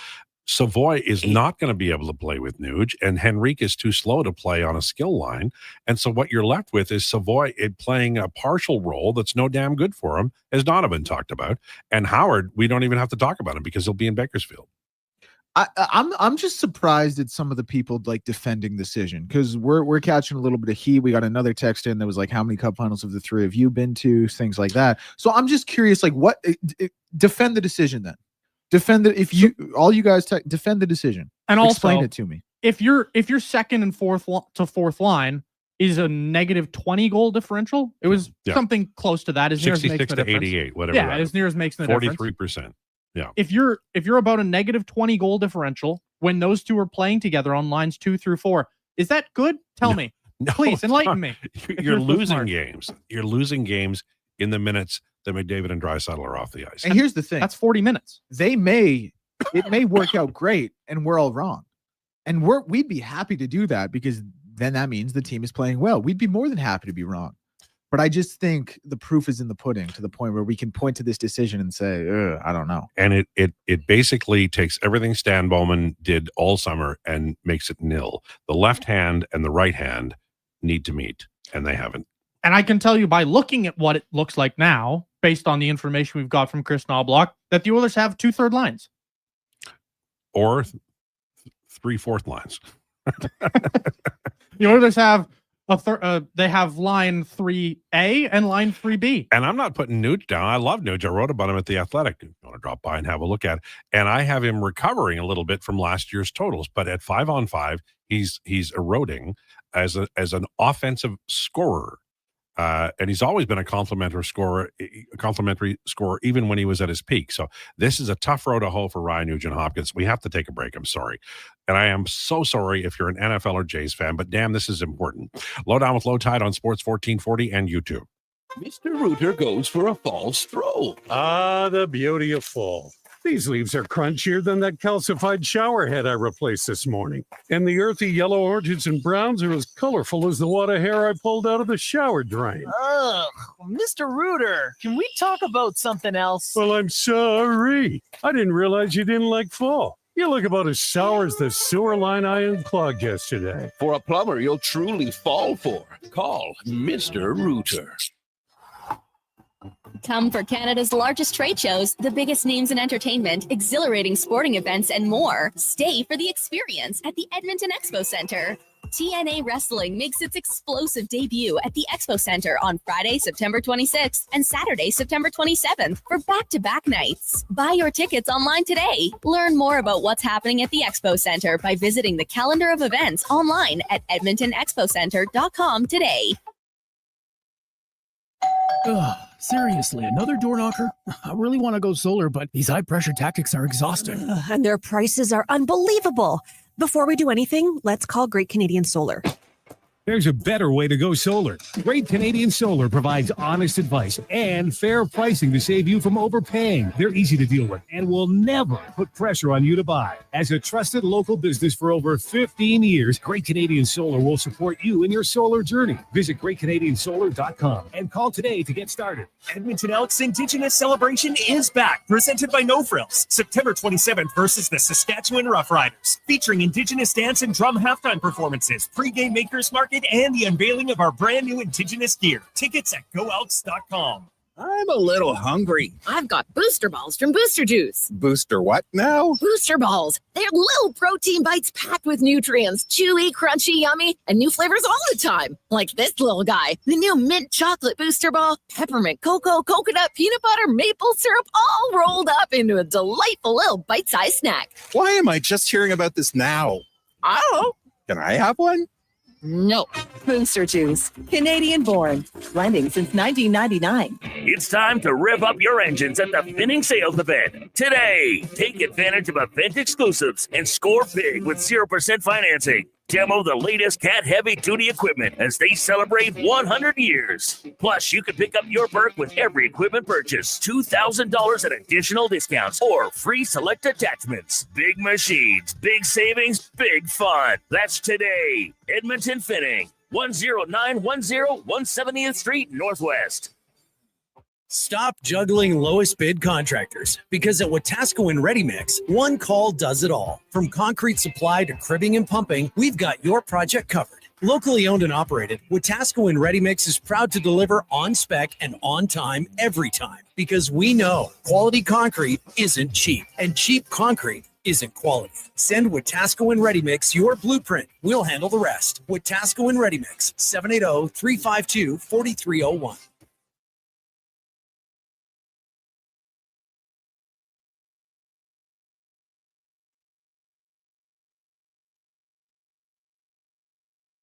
Savoy is not going to be able to play with Nuge, and Henrique is too slow to play on a skill line. And so what you're left with is Savoy playing a partial role that's no damn good for him, as Donovan talked about. And Howard, we don't even have to talk about him because he'll be in Bakersfield. I'm just surprised at some of the people defending the decision, because we're catching a little bit of heat. We got another text in that was like, how many cup finals have the 3 of you been to? Things like that. So I'm just curious, what defend the decision then. Defend it. If you all you guys defend the decision and explain also, Oh. it to me. If your second and fourth line is a negative 20 goal differential, it was something close to that. As near as makes the to difference. 88, whatever. Yeah, as near as makes the 43%. Yeah. If you're about a negative 20 goal differential when those two are playing together on lines 2 through 4, is that good? Tell me, please enlighten me. You're losing games. You're losing games in the minutes that McDavid and Draisaitl are off the ice. And here's the thing: that's 40 minutes. It may work out great, and we're all wrong. And we'd be happy to do that because then that means the team is playing well. We'd be more than happy to be wrong. But I just think the proof is in the pudding, to the point where we can point to this decision and say, I don't know. And it basically takes everything Stan Bowman did all summer and makes it nil. The left hand and the right hand need to meet, and they haven't. And I can tell you by looking at what it looks like now, based on the information we've got from Chris Knobloch, that the Oilers have 2 third lines. Or 3 fourth lines. The Oilers have they have line 3A and line 3B. And I'm not putting Nuge down. I love Nuge. I wrote about him at The Athletic. You want to drop by and have a look at it. And I have him recovering a little bit from last year's totals. But at 5-on-5, he's eroding as an offensive scorer. And he's always been a complimentary scorer, even when he was at his peak. So this is a tough road to hoe for Ryan Nugent-Hopkins. We have to take a break. I'm sorry. And I am so sorry if you're an NFL or Jays fan, but damn, this is important. Lowdown with Lowetide on Sports 1440 and YouTube. Mr. Rooter goes for a fall stroll. Ah, the beauty of fall. These leaves are crunchier than that calcified shower head I replaced this morning. And the earthy yellow oranges and browns are as colorful as the wad of hair I pulled out of the shower drain. Ugh, Mr. Rooter, can we talk about something else? Well, I'm sorry. I didn't realize you didn't like fall. You look about as sour as the sewer line I unclogged yesterday. For a plumber you'll truly fall for. Call Mr. Rooter. Come for Canada's largest trade shows, the biggest names in entertainment, exhilarating sporting events, and more. Stay for the experience at the Edmonton Expo Centre. TNA Wrestling makes its explosive debut at the Expo Center on Friday, September 26th and Saturday, September 27th for back-to-back nights. Buy your tickets online today. Learn more about what's happening at the Expo Center by visiting the calendar of events online at edmontonexpocenter.com today. Ugh, seriously, another door knocker? I really want to go solar, but these high-pressure tactics are exhausting. And their prices are unbelievable. Before we do anything, let's call Great Canadian Solar. There's a better way to go solar. Great Canadian Solar provides honest advice and fair pricing to save you from overpaying. They're easy to deal with and will never put pressure on you to buy. As a trusted local business for over 15 years, Great Canadian Solar will support you in your solar journey. Visit greatcanadiansolar.com and call today to get started. Edmonton Elks Indigenous Celebration is back, presented by No Frills. September 27th versus the Saskatchewan Roughriders, featuring Indigenous dance and drum halftime performances, pregame makers market, and the unveiling of our brand new Indigenous gear. Tickets at goelks.com. I'm a little hungry. I've got booster balls from Booster Juice. Booster what now? Booster balls. They're little protein bites packed with nutrients. Chewy, crunchy, yummy, and new flavors all the time. Like this little guy, the new mint chocolate booster ball, peppermint cocoa, coconut, peanut butter, maple syrup, all rolled up into a delightful little bite-sized snack. Why am I just hearing about this now? I don't know. Can I have one? No. Booster Juice, Canadian born, blending since 1999. It's time to rev up your engines at the Finning Sales Event today. Take advantage of event exclusives and score big with 0% financing. Demo the latest Cat heavy-duty equipment as they celebrate 100 years. Plus, you can pick up your perk with every equipment purchase, $2,000 in additional discounts, or free select attachments. Big machines, big savings, big fun. That's today. Edmonton Finning, 10910 170th Street Northwest. Stop juggling lowest bid contractors, because at Wetaskiwin Ready Mix, one call does it all. From concrete supply to cribbing and pumping, we've got your project covered. Locally owned and operated, Wetaskiwin Ready Mix is proud to deliver on spec and on time every time, because we know quality concrete isn't cheap, and cheap concrete isn't quality. Send Wetaskiwin Ready Mix your blueprint. We'll handle the rest. Wetaskiwin Ready Mix, 780-352-4301.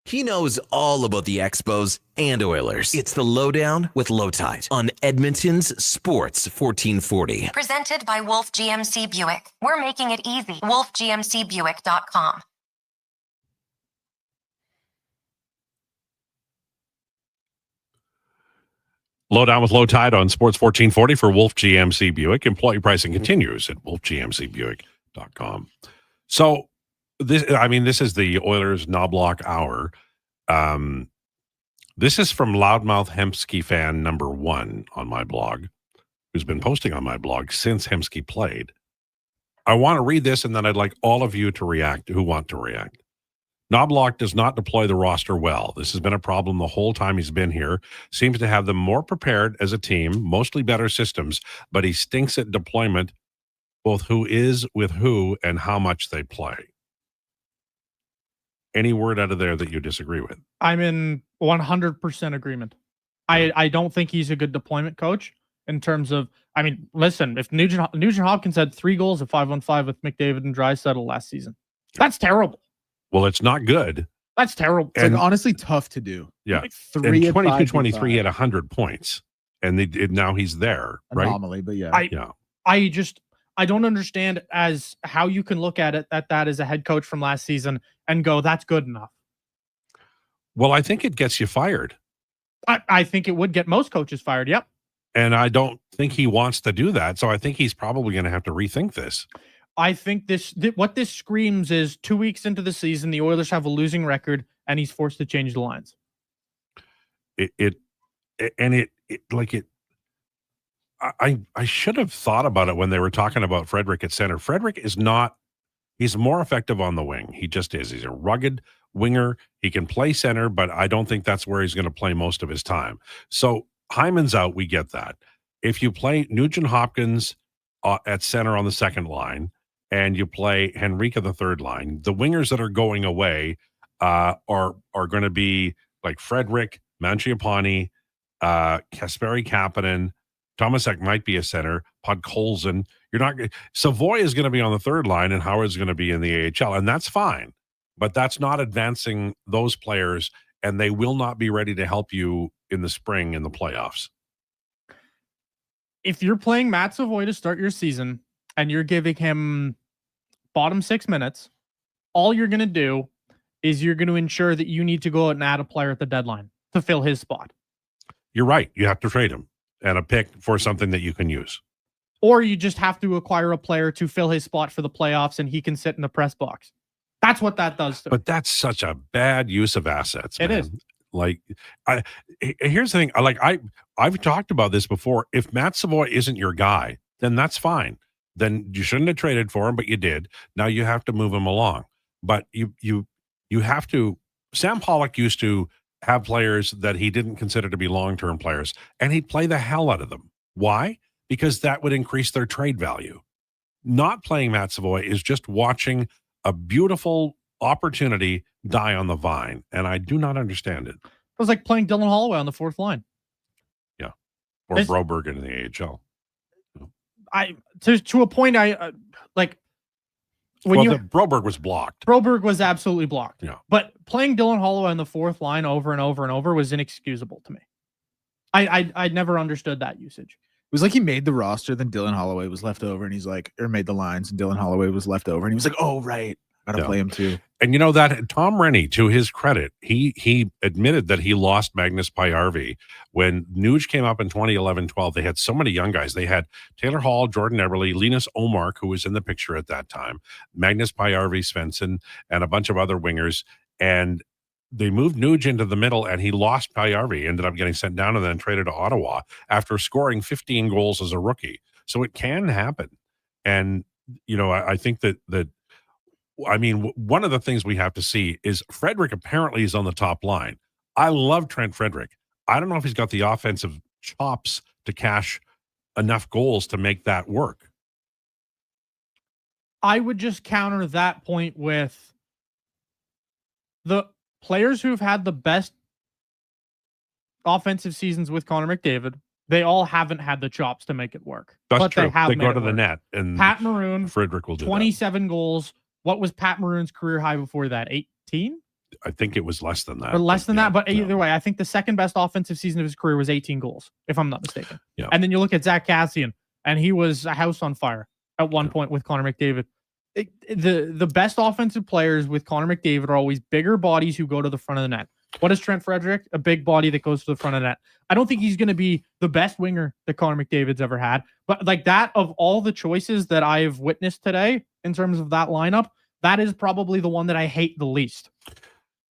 He knows all about the Expos and Oilers. It's the Lowdown with Lowetide on Edmonton's Sports 1440. Presented by Wolf GMC Buick. We're making it easy. WolfGMCBuick.com. Lowdown with Lowetide on Sports 1440 for Wolf GMC Buick. Employee pricing continues at WolfGMCBuick.com. So, this is the Oilers Knobloch Hour. This is from Loudmouth Hemsky fan number 1 on my blog, who's been posting on my blog since Hemsky played. I want to read this, and then I'd like all of you to react who want to react. Knobloch does not deploy the roster well. This has been a problem the whole time he's been here. Seems to have them more prepared as a team, mostly better systems, but he stinks at deployment, both who is with who and how much they play. Any word out of there that you disagree with? I'm in 100% agreement. I don't think he's a good deployment coach in terms of, listen, if Nugent Hopkins had 3 goals at 5-on-5 with McDavid and Draisaitl last season, that's terrible. Well, it's not good. That's terrible. It's like honestly tough to do. Yeah. Like 3 and at 22-23 had 100 points. And now he's there, right? Anomaly, but yeah. I don't understand as how you can look at it that as a head coach from last season and go, that's good enough. Well, I think it gets you fired. I think it would get most coaches fired. Yep. And I don't think he wants to do that. So I think he's probably going to have to rethink this. I think what this screams is 2 weeks into the season, the Oilers have a losing record and he's forced to change the lines. I should have thought about it when they were talking about Frederick at center. Frederick is not, he's more effective on the wing. He just is. He's a rugged winger. He can play center, but I don't think that's where he's going to play most of his time. So Hyman's out. We get that. If you play Nugent Hopkins at center on the second line and you play Henrique the third line, the wingers that are going away are going to be like Frederick, Mangiapane, Kasperi Kapanen, Tomasek might be a center, Podkolzin. Savoy is going to be on the third line and Howard's going to be in the AHL, and that's fine. But that's not advancing those players, and they will not be ready to help you in the spring in the playoffs. If you're playing Matt Savoy to start your season and you're giving him bottom 6 minutes, all you're going to do is you're going to ensure that you need to go out and add a player at the deadline to fill his spot. You're right. You have to trade him and a pick for something that you can use. Or you just have to acquire a player to fill his spot for the playoffs and he can sit in the press box. That's what that does. But that's such a bad use of assets, man. It is. Like, here's the thing. I've talked about this before. If Matt Savoy isn't your guy, then that's fine. Then you shouldn't have traded for him, but you did. Now you have to move him along. But you have to. Sam Pollock used to have players that he didn't consider to be long-term players, and he'd play the hell out of them. Why? Because that would increase their trade value. Not playing Matt Savoy is just watching a beautiful opportunity die on the vine, and I do not understand it. It was like playing Dylan Holloway on the fourth line. Yeah, or Broberg in the AHL. To a point, Broberg was blocked. Broberg was absolutely blocked. Yeah, but playing Dylan Holloway on the fourth line over and over and over was inexcusable to me. I never understood that usage. It was like he made the roster, then Dylan Holloway was left over, and he's like, or made the lines, and Dylan Holloway was left over, and he was like, oh, right, gotta play him too. And you know that Tom Rennie, to his credit, he admitted that he lost Magnus Pajärvi when Nuge came up in 2011-12. They had so many young guys. They had Taylor Hall, Jordan Eberle, Linus Omark, who was in the picture at that time, Magnus Pajärvi, Svensson, and a bunch of other wingers. And they moved Nuge into the middle, and he lost Pajärvi, ended up getting sent down and then traded to Ottawa after scoring 15 goals as a rookie. So it can happen. And, you know, I think that one of the things we have to see is Frederick apparently is on the top line. I love Trent Frederick. I don't know if he's got the offensive chops to cash enough goals to make that work. I would just counter that point with the players who've had the best offensive seasons with Connor McDavid. They all haven't had the chops to make it work. That's but true. They go to the net, and Pat Maroon, Frederick will do 27 goals. What was Pat Maroon's career high before that? 18? I think it was less than that. Or less than that, but either way, I think the second best offensive season of his career was 18 goals, if I'm not mistaken. Yeah. And then you look at Zach Kassian, and he was a house on fire at one point with Connor McDavid. The best offensive players with Connor McDavid are always bigger bodies who go to the front of the net. What is Trent Frederick? A big body that goes to the front of the net. I don't think he's going to be the best winger that Connor McDavid's ever had, but like that, of all the choices that I've witnessed today in terms of that lineup, that is probably the one that I hate the least.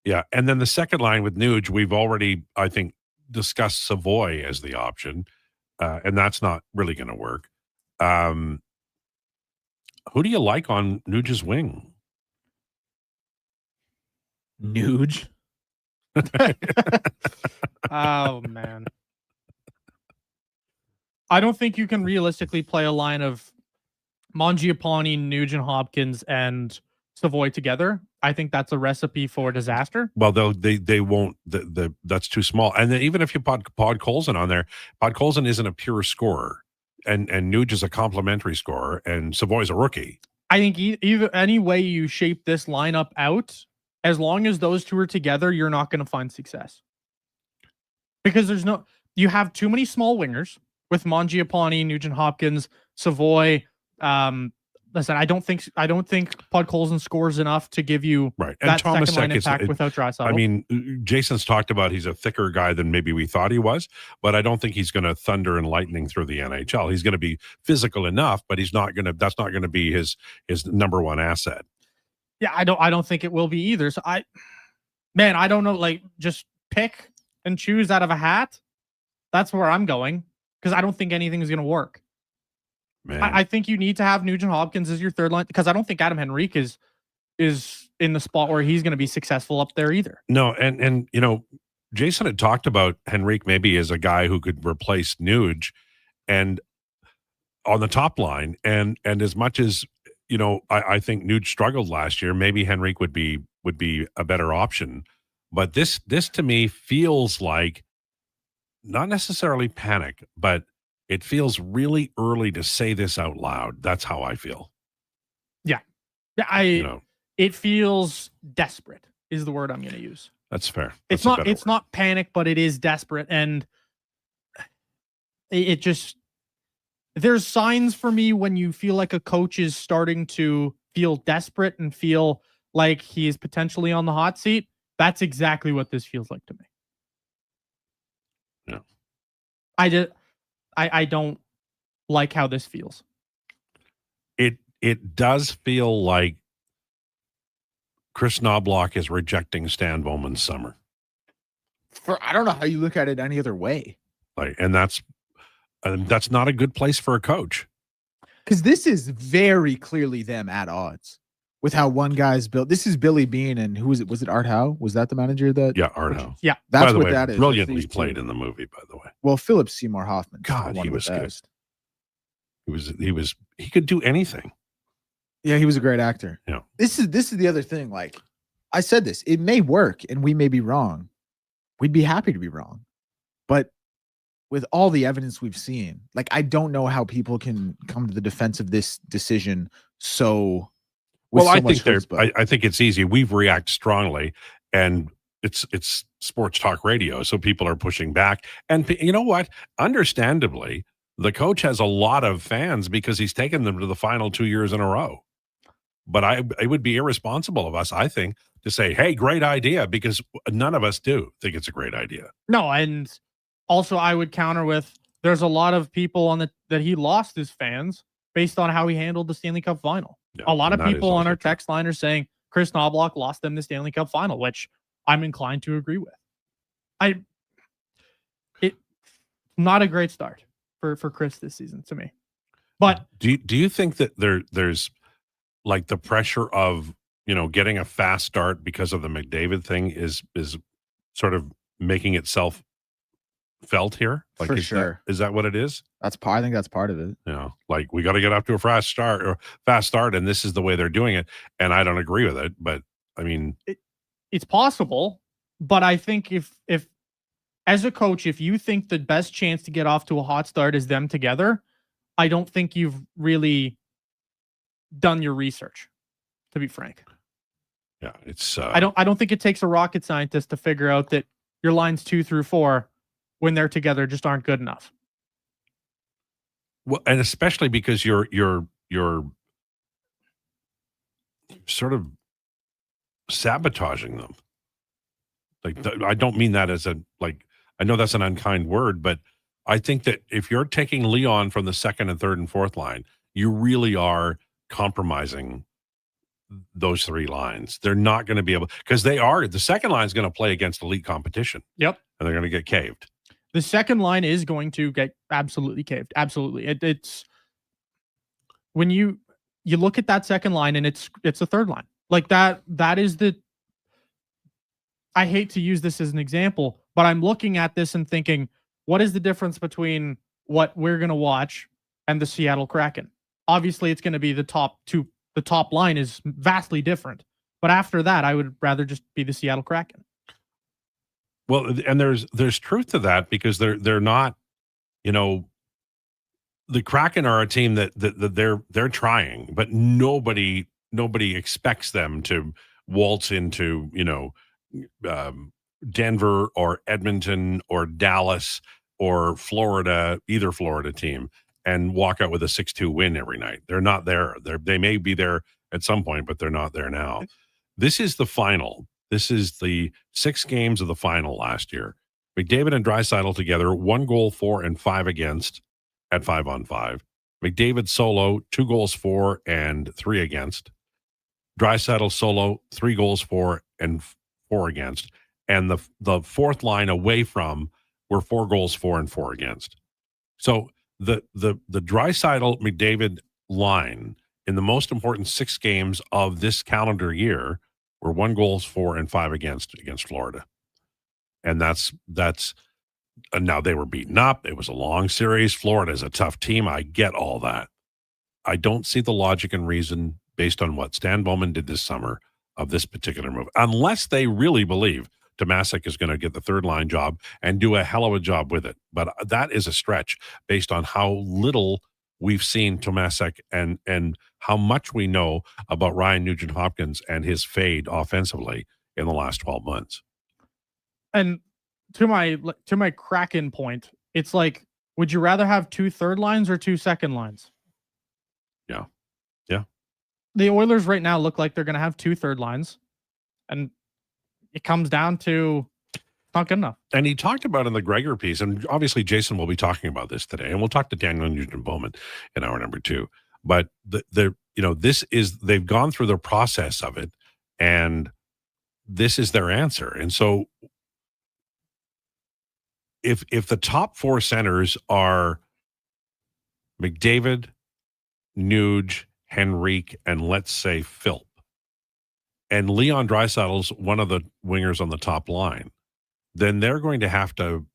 Yeah, and then the second line with Nuge, we've already, I think, discussed Savoy as the option, and that's not really going to work. Who do you like on Nuge's wing? Nuge? Oh, man. I don't think you can realistically play a line of Mangiapane, Nugent Hopkins, and Savoy together. I think that's a recipe for disaster. Well, they won't. That's too small. And then even if you put Podkolzin on there, Podkolzin isn't a pure scorer, and Nuge is a complementary scorer, and Savoy's a rookie. I think either any way you shape this lineup out, as long as those two are together, you're not going to find success. Because you have too many small wingers with Mangiapane, Nugent Hopkins, Savoy. Listen, I don't think Podkolzin scores enough to give you right. that And second line impact without Draisaitl. I mean, Jason's talked about he's a thicker guy than maybe we thought he was, but I don't think he's going to thunder and lightning through the NHL. He's going to be physical enough, but that's not going to be his number one asset. Yeah, I don't think it will be either. So I don't know. Like, just pick and choose out of a hat. That's where I'm going because I don't think anything is going to work. I think you need to have Nugent Hopkins as your third line because I don't think Adam Henrique is in the spot where he's going to be successful up there either. No, and Jason had talked about Henrique maybe as a guy who could replace Nuge and on the top line. And as much as I think Nuge struggled last year, maybe Henrique would be a better option. But this to me feels like not necessarily panic, but it feels really early to say this out loud. That's how I feel. Yeah. It feels desperate is the word I'm going to use. That's fair. It's not panic, but it is desperate. And it just, there's signs for me when you feel like a coach is starting to feel desperate and feel like he is potentially on the hot seat. That's exactly what this feels like to me. Yeah. I don't like how this feels. It does feel like Chris Knobloch is rejecting Stan Bowman's summer. I don't know how you look at it any other way. And that's not a good place for a coach. Because this is very clearly them at odds with how one guy's built. This is Billy Bean and who was it? Was it Art Howe? Was that the manager that? Yeah, Art Howe. Yeah, that's by the what way, that is. Brilliantly played in the movie, by the way. Well, Philip Seymour Hoffman. God, he was good. He could do anything. Yeah, he was a great actor. Yeah. This is the other thing. Like I said, it may work, and we may be wrong. We'd be happy to be wrong, but with all the evidence we've seen, like I don't know how people can come to the defense of this decision. I think it's easy. We've reacted strongly, and it's sports talk radio, so people are pushing back. And you know what? Understandably, the coach has a lot of fans because he's taken them to the final 2 years in a row. But it would be irresponsible of us, I think, to say, "Hey, great idea," because none of us do think it's a great idea. No, and also I would counter with there's a lot of people that he lost his fans based on how he handled the Stanley Cup final. Yeah, a lot of people on our text line are saying Chris Knobloch lost them the Stanley Cup final, which I'm inclined to agree with. Not a great start for Chris this season to me. But do you think that there's like the pressure of getting a fast start because of the McDavid thing is sort of making itself felt here? Like, for sure. Is that what it is? I think that's part of it. Like we got to get up to a fast start, and this is the way they're doing it. And I don't agree with it, but I mean, it's possible. But I think if as a coach, if you think the best chance to get off to a hot start is them together, I don't think you've really done your research, to be frank. Yeah, it's. I don't think it takes a rocket scientist to figure out that your lines 2 through 4, when they're together, just aren't good enough. Well, and especially because you're sort of sabotaging them. Like I don't mean that as I know that's an unkind word, but I think that if you're taking Leon from the second and third and fourth line, you really are compromising those three lines. They're not going to be able, because the second line is going to play against elite competition. Yep. And they're going to get caved. The second line is going to get absolutely caved. Absolutely. It's when you look at that second line and it's a third line. Like that is I hate to use this as an example, but I'm looking at this and thinking, what is the difference between what we're going to watch and the Seattle Kraken? Obviously, it's going to be the top two. The top line is vastly different. But after that, I would rather just be the Seattle Kraken. Well, and there's truth to that, because they're not, the Kraken are a team that they're trying, but nobody expects them to waltz into, Denver or Edmonton or Dallas or Florida, either Florida team, and walk out with a 6-2 win every night. They're not there. They may be there at some point, but they're not there now. This is the final. This is the 6 games of the final last year. McDavid and Draisaitl together, 1 goal for and 5 against at 5-on-5. McDavid solo, 2 goals for and 3 against. Draisaitl solo, 3 goals for and 4 against. And the fourth line away from were 4 goals for and 4 against. So the Draisaitl McDavid line in the most important 6 games of this calendar year were 1 goals for and 5 against Florida. And that's now they were beaten up. It was a long series. Florida is a tough team. I get all that. I don't see the logic and reason based on what Stan Bowman did this summer of this particular move, unless they really believe Tomasic is going to get the third line job and do a hell of a job with it. But that is a stretch based on how little we've seen Tomasic and how much we know about Ryan Nugent-Hopkins and his fade offensively in the last 12 months. And to my Kraken point, it's like, would you rather have 2 third lines or 2 second lines? Yeah. The Oilers right now look like they're going to have 2 third lines, and it comes down to not good enough. And he talked about in the Gregor piece, and obviously Jason will be talking about this today, and we'll talk to Daniel Nugent-Bowman in hour number 2. But they've gone through the process of it, and this is their answer. And so if the top 4 centers are McDavid, Nuge, Henrique, and let's say Philp, and Leon Draisaitl's one of the wingers on the top line, then they're going to have to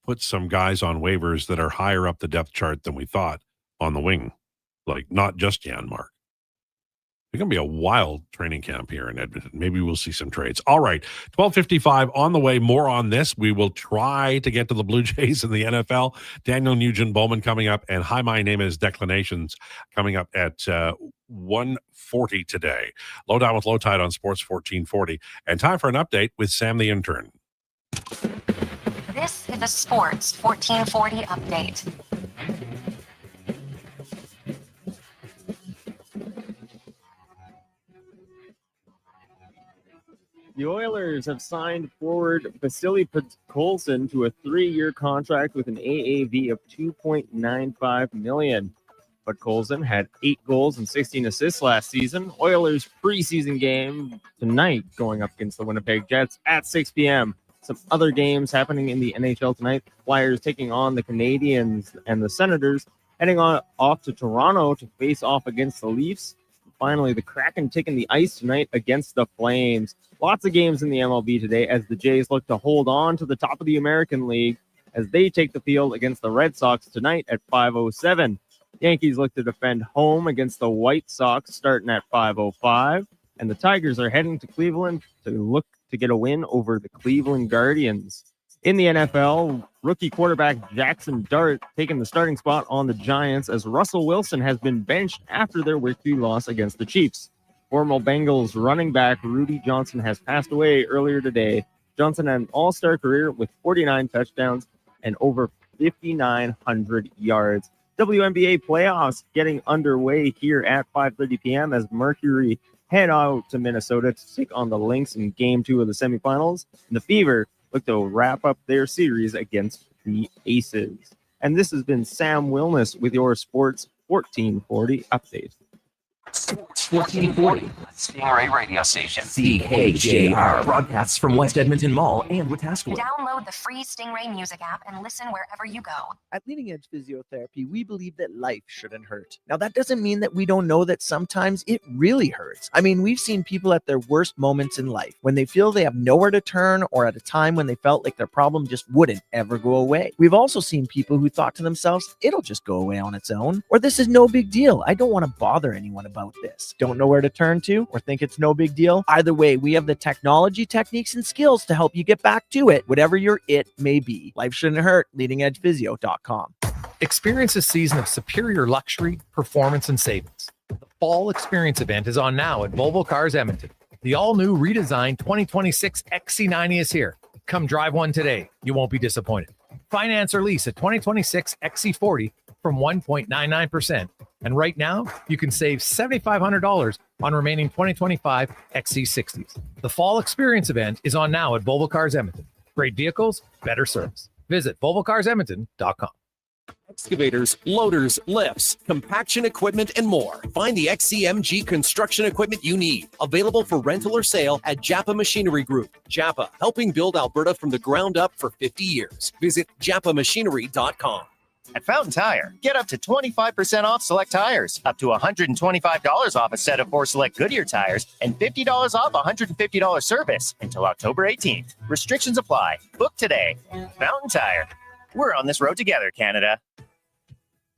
put some guys on waivers that are higher up the depth chart than we thought on the wing, like not just Janmark. It's going to be a wild training camp here in Edmonton. Maybe we'll see some trades. All right, 12:55 on the way. More on this. We will try to get to the Blue Jays in the NFL. Daniel Nugent-Bowman coming up, and Hi, My Name is Declinations coming up at 1:40 today. Lowdown with Lowetide on Sports 1440. And time for an update with Sam the Intern. This is a Sports 1440 update. The Oilers have signed forward Vasily Podkolzin to a 3-year contract with an AAV of $2.95 million. Podkolzin had 8 goals and 16 assists last season. Oilers preseason game tonight going up against the Winnipeg Jets at 6 p.m. Some other games happening in the NHL tonight. Flyers taking on the Canadiens, and the Senators heading off to Toronto to face off against the Leafs. Finally, the Kraken taking the ice tonight against the Flames. Lots of games in the MLB today as the Jays look to hold on to the top of the American League as they take the field against the Red Sox tonight at 5:07. Yankees look to defend home against the White Sox starting at 5:05. And the Tigers are heading to Cleveland to look to get a win over the Cleveland Guardians. In the NFL, rookie quarterback Jackson Dart taking the starting spot on the Giants as Russell Wilson has been benched after their Week 3 loss against the Chiefs. Former Bengals running back Rudy Johnson has passed away earlier today. Johnson had an all-star career with 49 touchdowns and over 5,900 yards. WNBA playoffs getting underway here at 5:30 p.m. as Mercury head out to Minnesota to take on the Lynx in Game 2 of the semifinals. And the Fever look to wrap up their series against the Aces. And this has been Sam Wilness with your Sports 1440 update. Sports 1440, Stingray radio station. CKJR broadcasts from West Edmonton Mall and Wetaskiwin. Download the free Stingray music app and listen wherever you go. At Leading Edge Physiotherapy, we believe that life shouldn't hurt. Now, that doesn't mean that we don't know that sometimes it really hurts. I mean, we've seen people at their worst moments in life, when they feel they have nowhere to turn, or at a time when they felt like their problem just wouldn't ever go away. We've also seen people who thought to themselves, it'll just go away on its own, or this is no big deal. I don't want to bother anyone about this. Don't know where to turn to, or think it's no big deal? Either way, we have the technology, techniques, and skills to help you get back to it, whatever your it may be. Life shouldn't hurt. LeadingEdgePhysio.com. Experience a season of superior luxury, performance, and savings. The Fall Experience event is on now at Volvo Cars Edmonton. The all-new redesigned 2026 XC90 is here. Come drive one today. You won't be disappointed. Finance or lease a 2026 XC40 from 1.99%. And right now, you can save $7,500 on remaining 2025 XC60s. The Fall Experience event is on now at Volvo Cars Edmonton. Great vehicles, better service. Visit volvocarsedmonton.com. Excavators, loaders, lifts, compaction equipment, and more. Find the XCMG construction equipment you need. Available for rental or sale at Japa Machinery Group. Japa, helping build Alberta from the ground up for 50 years. Visit japamachinery.com. At Fountain Tire, get up to 25% off select tires, up to $125 off a set of 4 select Goodyear tires, and $50 off $150 service until October 18th. Restrictions apply. Book today. Fountain Tire. We're on this road together, Canada.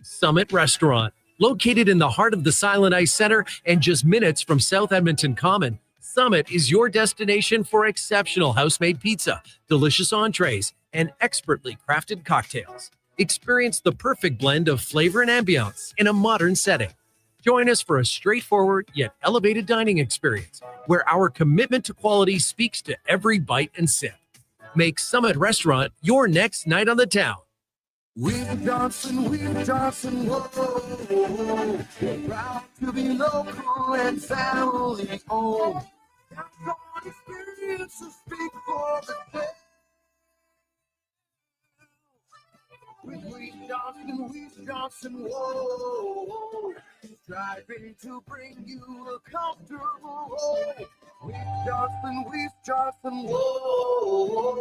Summit Restaurant, located in the heart of the Silent Ice Center and just minutes from South Edmonton Common. Summit is your destination for exceptional house-made pizza, delicious entrees, and expertly crafted cocktails. Experience the perfect blend of flavor and ambiance in a modern setting. Join us for a straightforward yet elevated dining experience where our commitment to quality speaks to every bite and sip. Make Summit Restaurant your next night on the town. We're Johnson, whoa, whoa. Proud to be local and family owned. Got your experience to speak for the day. With Johnson, whoa. Striving to bring you a comfortable home. With Johnson, whoa.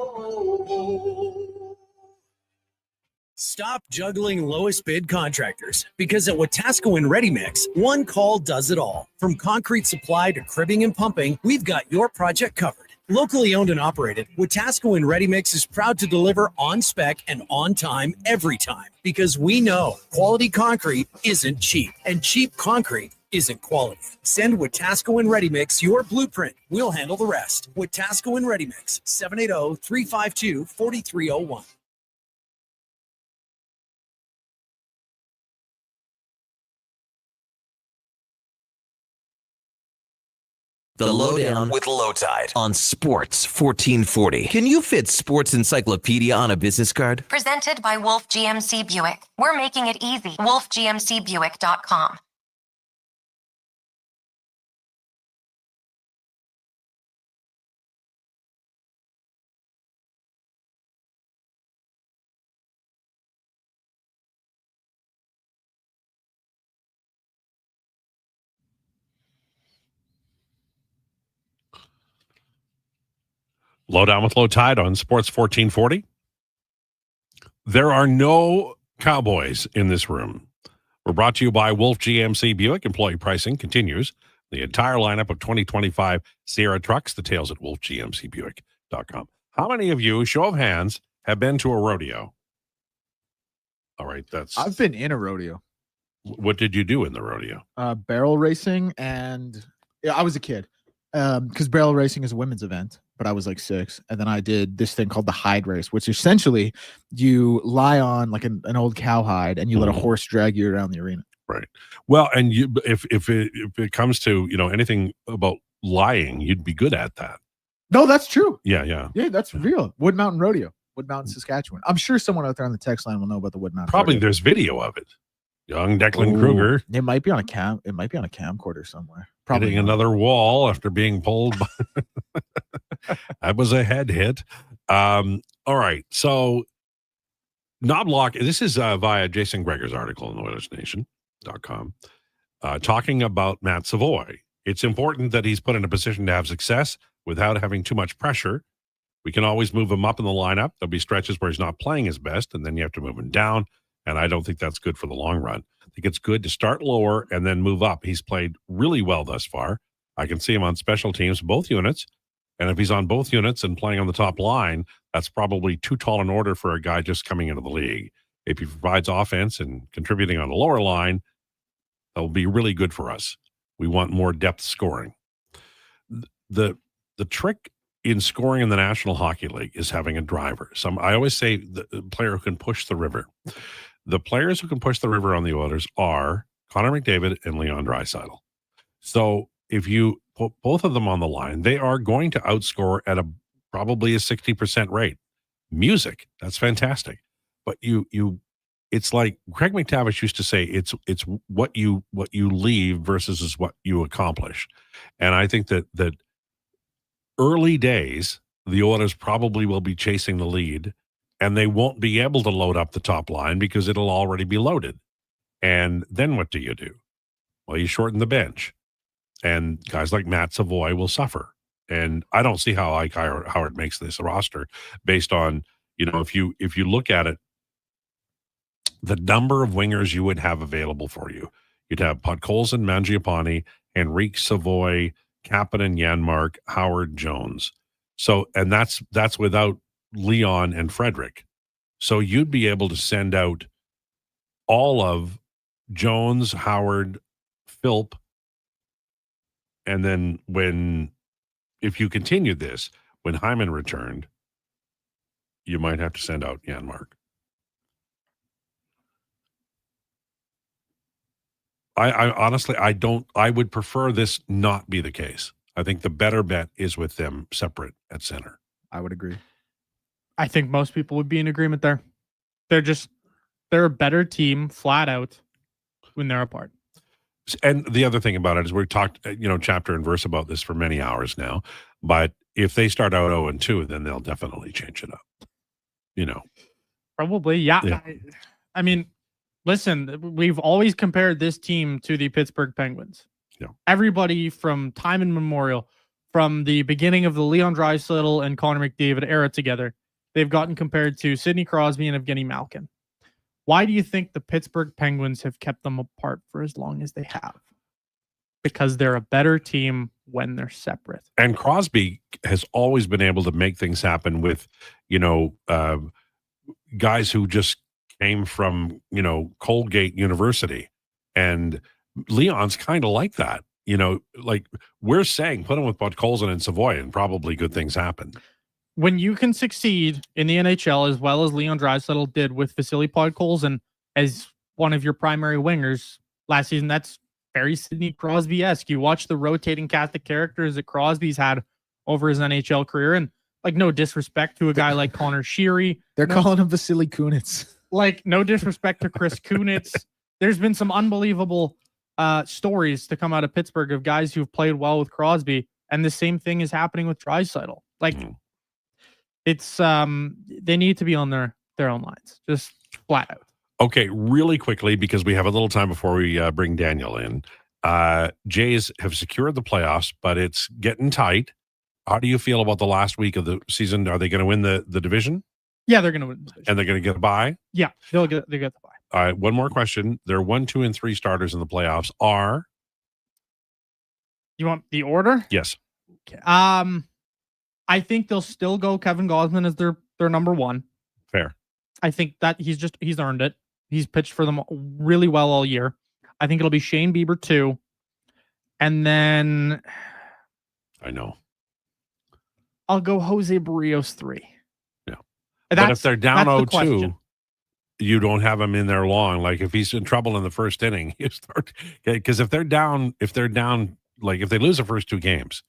Stop juggling lowest bid contractors, because at Wetaskiwin Ready Mix, one call does it all. From concrete supply to cribbing and pumping, we've got your project covered. Locally owned and operated, Wetaskiwin Ready Mix is proud to deliver on spec and on time every time, because we know quality concrete isn't cheap, and cheap concrete isn't quality. Send Wetaskiwin Ready Mix your blueprint. We'll handle the rest. Wetaskiwin Ready Mix, 780-352-4301. The Lowdown with Lowetide on Sports 1440. Can you fit sports encyclopedia on a business card? Presented by Wolf GMC Buick. We're making it easy. WolfGMCBuick.com. Lowdown with Lowetide on Sports 1440. There are no Cowboys in this room. We're brought to you by Wolf GMC Buick. Employee pricing continues. The entire lineup of 2025 Sierra trucks, details at wolfgmcbuick.com. How many of you, show of hands, have been to a rodeo? All right, I've been in a rodeo. What did you do in the rodeo? Barrel racing, and I was a kid. Because barrel racing is a women's event, but I was like 6, and then I did this thing called the hide race, which essentially you lie on like an old cowhide and you let a horse drag you around the arena. Right. Well, and you, if it comes to anything about lying, you'd be good at that. No, that's true. Yeah, that's real. Wood Mountain Rodeo, Wood Mountain, Saskatchewan. I'm sure someone out there on the text line will know about the Wood Mountain. Probably Rodeo. There's video of it. Young Declan Krueger. It might be on a camcorder somewhere. Probably hitting another wall after being pulled. That was a head hit. All right. So Knobloch, this is via Jason Greger's article in OilersNation.com, talking about Matt Savoy. It's important that he's put in a position to have success without having too much pressure. We can always move him up in the lineup. There'll be stretches where he's not playing his best, and then you have to move him down. And I don't think that's good for the long run. I think it's good to start lower and then move up. He's played really well thus far. I can see him on special teams, both units. And if he's on both units and playing on the top line, that's probably too tall an order for a guy just coming into the league. If he provides offense and contributing on the lower line, that'll be really good for us. We want more depth scoring. The trick in scoring in the National Hockey League is having a driver. I always say the player who can push the river. The players who can push the river on the Oilers are Connor McDavid and Leon Draisaitl. So if you both of them on the line, they are going to outscore at probably a 60% rate. Music, that's fantastic. But it's like Craig McTavish used to say, it's what you leave versus is what you accomplish. And I think that early days, the Oilers probably will be chasing the lead, and they won't be able to load up the top line because it'll already be loaded. And then what do? Well, you shorten the bench, and guys like Matt Savoy will suffer. And I don't see how Ike Howard makes this roster based on, if you look at it, the number of wingers you would have available for you. You'd have Podkolzin, Mangiapane, Henrique Savoy, Kapanen, Janmark, Howard, Jones. So, and that's without Leon and Frederick. So you'd be able to send out all of Jones, Howard, Philp, and then if you continued this, when Hyman returned, you might have to send out Janmark. I honestly, I would prefer this not be the case. I think the better bet is with them separate at center. I would agree. I think most people would be in agreement there. They're a better team flat out when they're apart. And the other thing about it is we've talked, chapter and verse about this for many hours now, but if they start out 0-2, then they'll definitely change it up. Probably, yeah. I mean, listen, we've always compared this team to the Pittsburgh Penguins. Yeah. Everybody from time immemorial, from the beginning of the Leon Draisaitl and Connor McDavid era together, they've gotten compared to Sidney Crosby and Evgeny Malkin. Why do you think the Pittsburgh Penguins have kept them apart for as long as they have? Because they're a better team when they're separate. And Crosby has always been able to make things happen with, guys who just came from, Colgate University. And Leon's kind of like that. Like we're saying, put him with Podkolzin and Savoy and probably good things happen. When you can succeed in the NHL as well as Leon Draisaitl did with Vasily Podkolzin as one of your primary wingers last season, that's very Sidney Crosby-esque. You watch the rotating cast of characters that Crosby's had over his NHL career, and like no disrespect to a guy like Connor Sheary. They're calling him Vasily Kunitz. Like no disrespect to Chris Kunitz. There's been some unbelievable stories to come out of Pittsburgh of guys who've played well with Crosby, and the same thing is happening with Draisaitl. Like it's they need to be on their own lines, just flat out. Okay, really quickly, because we have a little time before we bring Daniel in. Jays have secured the playoffs, but it's getting tight. How do you feel about the last week of the season? Are they going to win the division? Yeah, they're going to win the division. And they're going to get a bye? Yeah, they get the bye. All right, one more question. Their 1, 2, and 3 starters in the playoffs are? You want the order? Yes. Okay. I think they'll still go Kevin Gausman as their number one. Fair. I think that he's earned it. He's pitched for them really well all year. I think it'll be Shane Bieber 2. And then I know. I'll go Jose Barrios 3. Yeah. But if they're down 0-2, you don't have him in there long. Like if he's in trouble in the first inning, you start, because if they're down, like if they lose the first 2 games.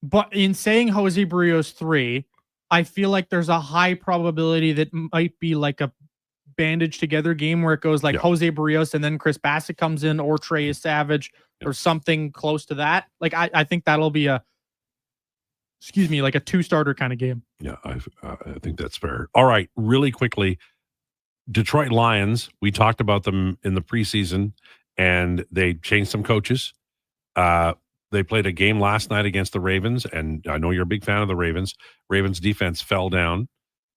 But in saying Jose Barrios 3, I feel like there's a high probability that might be like a bandage together game where it goes like Jose Barrios and then Chris Bassett comes in or Trey Savage or something close to that. Like I think that'll be like a 2-starter kind of game. Yeah, I think that's fair. All right, really quickly, Detroit Lions, we talked about them in the preseason and they changed some coaches. They played a game last night against the Ravens, and I know you're a big fan of the Ravens. Ravens defense fell down.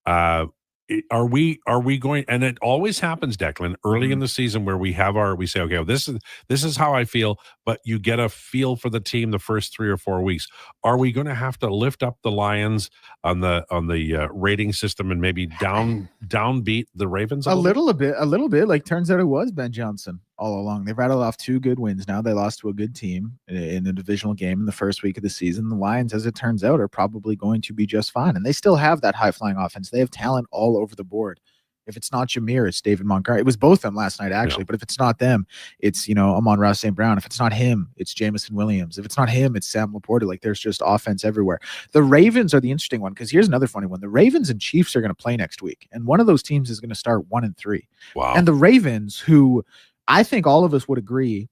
Are we going? And it always happens, Declan, early in the season where we say, okay, well, this is how I feel, but you get a feel for the team the first 3 or 4 weeks. Are we going to have to lift up the Lions on the rating system and maybe downbeat the Ravens a little bit? Like turns out it was Ben Johnson all along. They've rattled off 2 good wins now. They lost to a good team in a divisional game in the first week of the season. The Lions, as it turns out, are probably going to be just fine, and they still have that high flying offense. They have talent all over the board. If it's not Jameer, it's David Montgomery. It was both of them last night, actually. But if it's not them, it's, Amon-Ra St. Brown. If it's not him, it's Jamison Williams. If it's not him, it's Sam Laporta. Like, there's just offense everywhere. The Ravens are the interesting one, because here's another funny one. The Ravens and Chiefs are going to play next week, and one of those teams is going to start 1-3. Wow. And the Ravens, who I think all of us would agree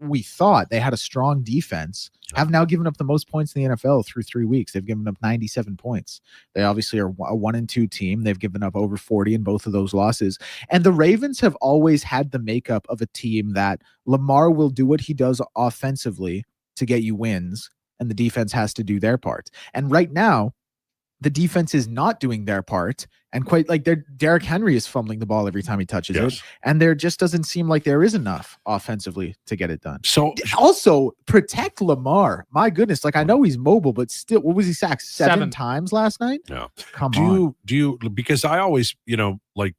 we thought they had a strong defense, have now given up the most points in the NFL through 3 weeks. They've given up 97 points. They obviously are a 1-2 team. They've given up over 40 in both of those losses. And the Ravens have always had the makeup of a team that Lamar will do what he does offensively to get you wins, and the defense has to do their part. And right now, the defense is not doing their part, and quite like Derrick Henry is fumbling the ball every time he touches it, and there just doesn't seem like there is enough offensively to get it done. So also protect Lamar. My goodness, like I know he's mobile, but still, what was he sacked seven times last night? Yeah. Come on. Do you because I always, like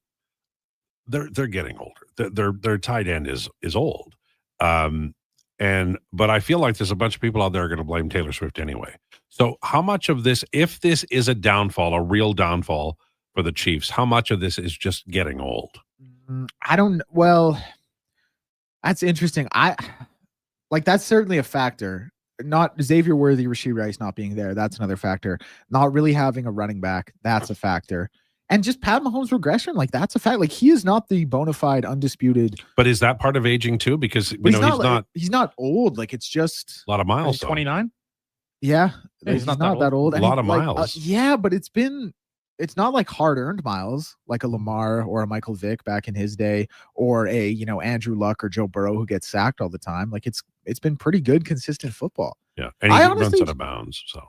they're getting older. Their tight end is old. But I feel like there's a bunch of people out there are going to blame Taylor Swift anyway. So how much of this, if this is a downfall, a real downfall for the Chiefs, how much of this is just getting old? Well, that's interesting. That's certainly a factor. Not Xavier Worthy, Rashee Rice not being there. That's another factor. Not really having a running back. That's a factor. And just Pat Mahomes' regression, like that's a fact. Like he is not the bona fide undisputed. But is that part of aging too? Because he's not old. Like it's just a lot of miles. 29. Yeah, he's not that old. A lot of miles. Yeah, but it's not like hard earned miles, like a Lamar or a Michael Vick back in his day, or a Andrew Luck or Joe Burrow who gets sacked all the time. Like it's been pretty good, consistent football. Yeah, and he runs out of bounds. So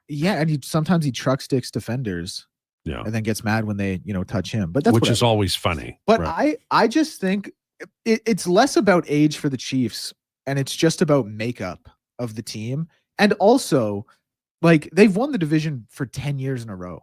yeah, and sometimes he truck sticks defenders. Yeah, and then gets mad when they touch him. But that's which is always funny. But I just think it's less about age for the Chiefs, and it's just about makeup of the team. And also, like they've won the division for 10 years in a row.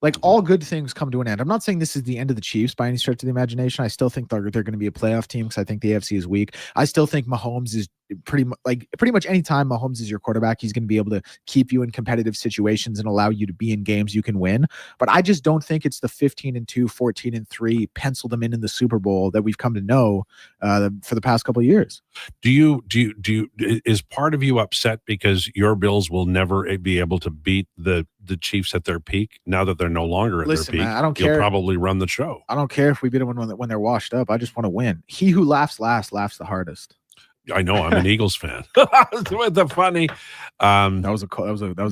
Like all good things come to an end. I'm not saying this is the end of the Chiefs by any stretch of the imagination. I still think they're going to be a playoff team because I think the AFC is weak. I still think Mahomes is pretty much any time Mahomes is your quarterback, he's going to be able to keep you in competitive situations and allow you to be in games you can win. But I just don't think it's the 15-2, 14-3, pencil them in the Super Bowl that we've come to know for the past couple of years. Is part of you upset because your Bills will never be able to beat the Chiefs at their peak now that they're no longer at their peak? Man, I don't care. You'll probably run the show. I don't care if we beat them when they're washed up. I just want to win. He who laughs last laughs the hardest. I know. I'm an Eagles fan. The funny. That was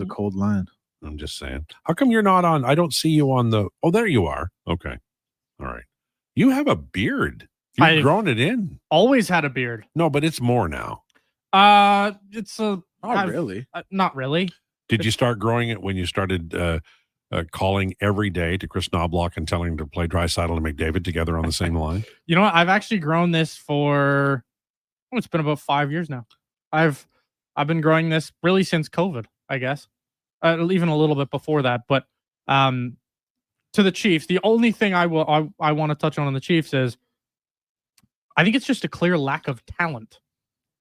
a cold line. I'm just saying. How come you're not on? I don't see you on the. Oh, there you are. Okay. All right. You have a beard. You've grown it in. Always had a beard. No, but it's more now. It's a. Not really. Not really. Did you start growing it when you started calling every day to Chris Knobloch and telling him to play Draisaitl and McDavid together on the same line? You know what? I've actually grown this for. It's been about 5 years now. I've been growing this really since COVID, I guess, even a little bit before that. But to the Chiefs, the only thing I want to touch on the Chiefs is I think it's just a clear lack of talent.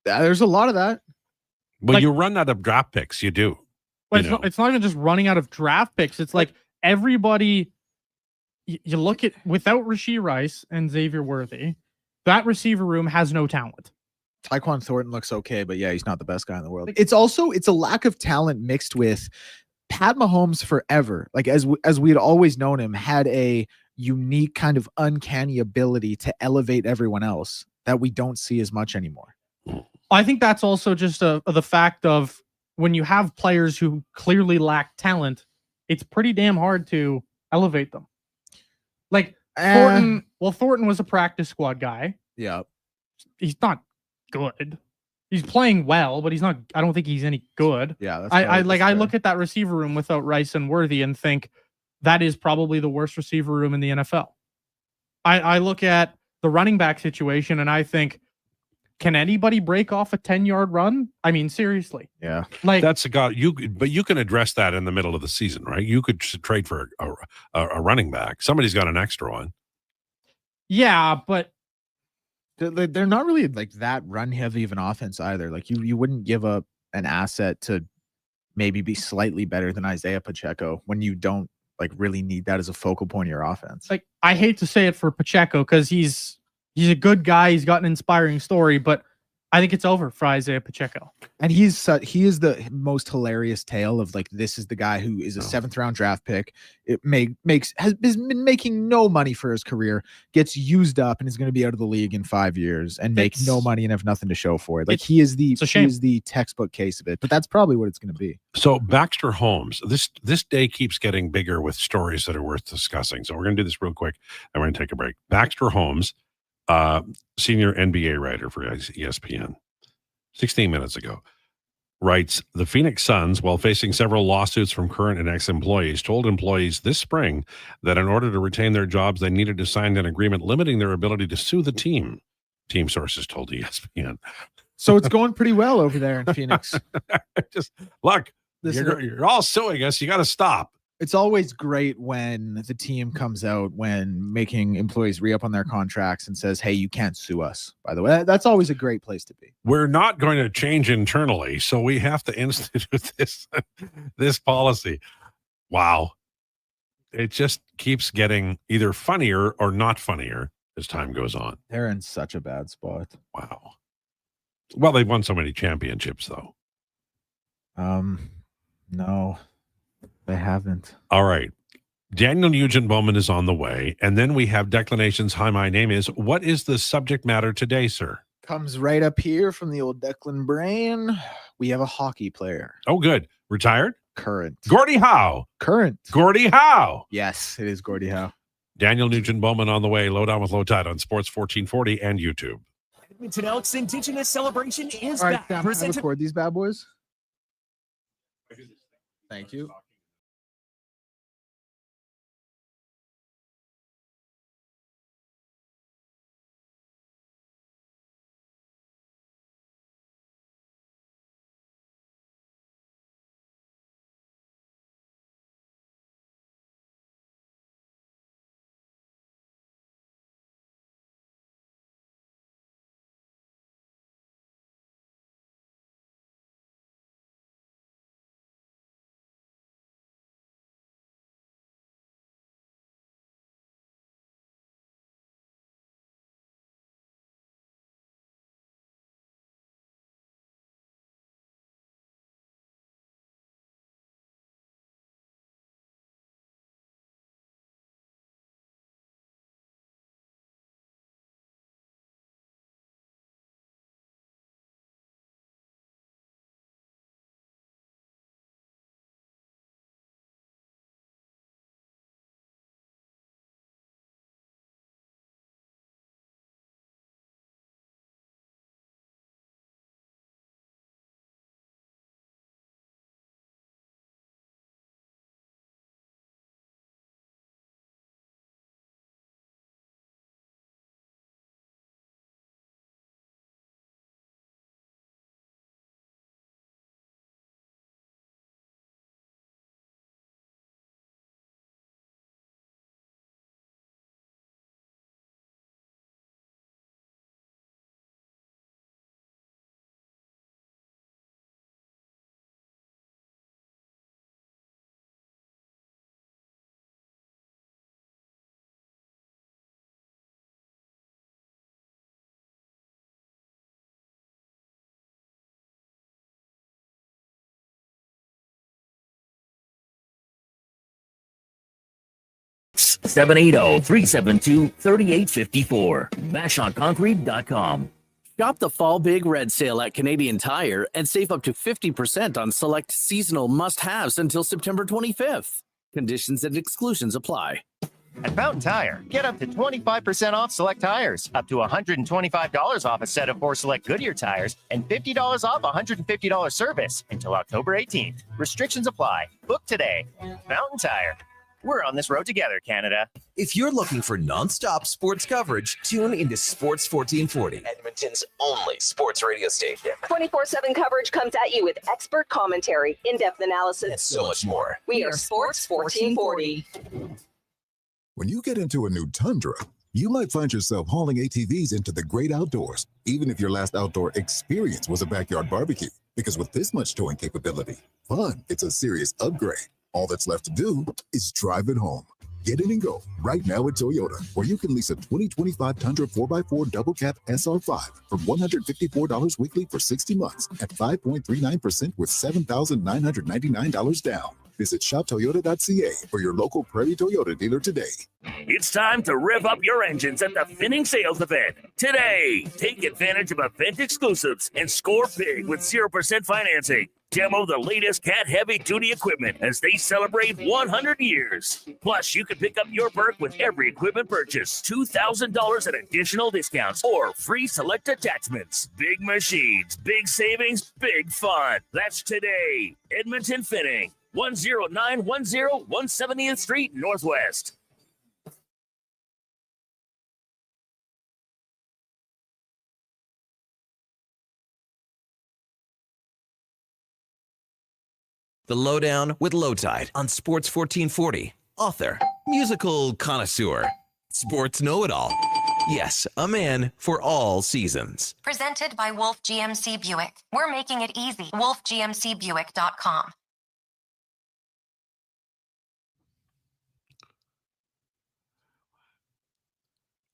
There's a lot of that. Well, you run out of draft picks. You do. But it's not even just running out of draft picks. It's like everybody. You look at without Rashee Rice and Xavier Worthy, that receiver room has no talent. Tyquan Thornton looks okay, but yeah, he's not the best guy in the world. It's a lack of talent mixed with Pat Mahomes forever. Like as we had always known him, had a unique kind of uncanny ability to elevate everyone else that we don't see as much anymore. I think that's also just the fact of when you have players who clearly lack talent, it's pretty damn hard to elevate them. Like Thornton was a practice squad guy. Yeah. He's not good. He's playing well, but he's not. I don't think he's any good. Yeah, that's I look at that receiver room without Rice and Worthy and think that is probably the worst receiver room in the NFL. I look at the running back situation and I think, can anybody break off a 10-yard run? I mean, seriously. Yeah, like that's a guy. But you can address that in the middle of the season, right? You could trade for a running back. Somebody's got an extra one. Yeah, but. They're not really like that run heavy of an offense either. Like you wouldn't give up an asset to maybe be slightly better than Isaiah Pacheco when you don't like really need that as a focal point of your offense. Like, I hate to say it for Pacheco because he's a good guy. He's got an inspiring story, but I think it's over for Isaiah Pacheco. And he is the most hilarious tale of like, this is the guy who is a 7th round draft pick. It has been making no money for his career, gets used up, and is going to be out of the league in 5 years and make no money and have nothing to show for it. Like he is the textbook case of it, but that's probably what it's going to be. So Baxter Holmes, this day keeps getting bigger with stories that are worth discussing. So we're going to do this real quick and we're going to take a break. Baxter Holmes, senior NBA writer for ESPN, 16 minutes ago, writes, the Phoenix Suns, while facing several lawsuits from current and ex-employees, told employees this spring that in order to retain their jobs, they needed to sign an agreement limiting their ability to sue the team. Team sources told ESPN. So it's going pretty well over there in Phoenix. Just look, you're all suing us. You got to stop. It's always great when the team comes out when making employees re-up on their contracts and says, hey, you can't sue us, by the way. That's always a great place to be. We're not going to change internally, so we have to institute this policy. Wow. It just keeps getting either funnier or not funnier as time goes on. They're in such a bad spot. Wow. Well, they've won so many championships, though. No. They haven't. All right. Daniel Nugent Bowman is on the way. And then we have Declanation's Hi, My Name Is. What is the subject matter today, sir? Comes right up here from the old Declan brain. We have a hockey player. Oh, good. Retired? Current. Gordie Howe. Current. Gordie Howe. Yes, it is Gordie Howe. Daniel Nugent Bowman on the way. Lowdown with Lowetide on Sports 1440 and YouTube. Edmonton Elks Indigenous Celebration is All right, back. Sam, Presented- record these bad boys. Thank you. Contacts 780-372-3854. MashOnConcrete.com. Shop the Fall Big Red Sale at Canadian Tire and save up to 50% on select seasonal must-haves until September 25th. Conditions and exclusions apply. At Fountain Tire, get up to 25% off select tires, up to $125 off a set of 4 select Goodyear tires, and $50 off $150 service until October 18th. Restrictions apply. Book today. Fountain Tire. We're on this road together, Canada. If you're looking for nonstop sports coverage, tune into Sports 1440, Edmonton's only sports radio station. 24/7 coverage comes at you with expert commentary, in-depth analysis, And so much more. We are Sports 1440. When you get into a new Tundra, you might find yourself hauling ATVs into the great outdoors, even if your last outdoor experience was a backyard barbecue. Because with this much towing capability, fun, it's a serious upgrade. All that's left to do is drive it home. Get in and go right now at Toyota, where you can lease a 2025 Tundra 4x4 double cab SR5 from $154 weekly for 60 months at 5.39% with $7,999 down. Visit shoptoyota.ca or your local Prairie Toyota dealer today. It's time to rev up your engines at the Finning Sales Event. Today, take advantage of event exclusives and score big with 0% financing. Demo the latest Cat heavy-duty equipment as they celebrate 100 years. Plus, you can pick up your perk with every equipment purchase, $2,000 in additional discounts or free select attachments. Big machines, big savings, big fun. That's today. Edmonton Finning, 10910 170th Street Northwest. The Lowdown with Lowetide on Sports 1440. Author, musical connoisseur, sports know-it-all. Yes, a man for all seasons. Presented by Wolf GMC Buick. We're making it easy. WolfGMCBuick.com.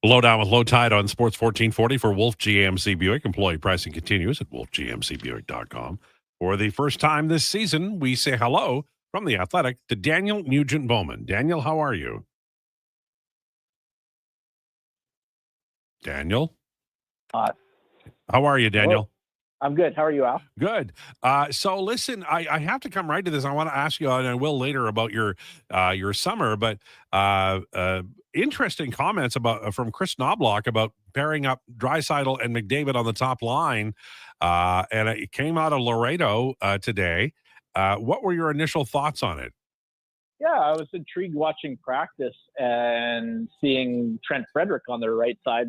Lowdown with Lowetide on Sports 1440 for Wolf GMC Buick. Employee pricing continues at wolfgmcbuick.com. For the first time this season, we say hello from the Athletic to Daniel Nugent-Bowman. Daniel, how are you? Daniel? How are you, Daniel? Hello. I'm good. How are you, Al? Good. So listen, I have to come right to this. I want to ask you, and I will later, about your summer, but interesting comments from Chris Knobloch about pairing up Draisaitl and McDavid on the top line. And it came out of Laredo today. What were your initial thoughts on it? Yeah, I was intrigued watching practice and seeing Trent Frederick on the right side,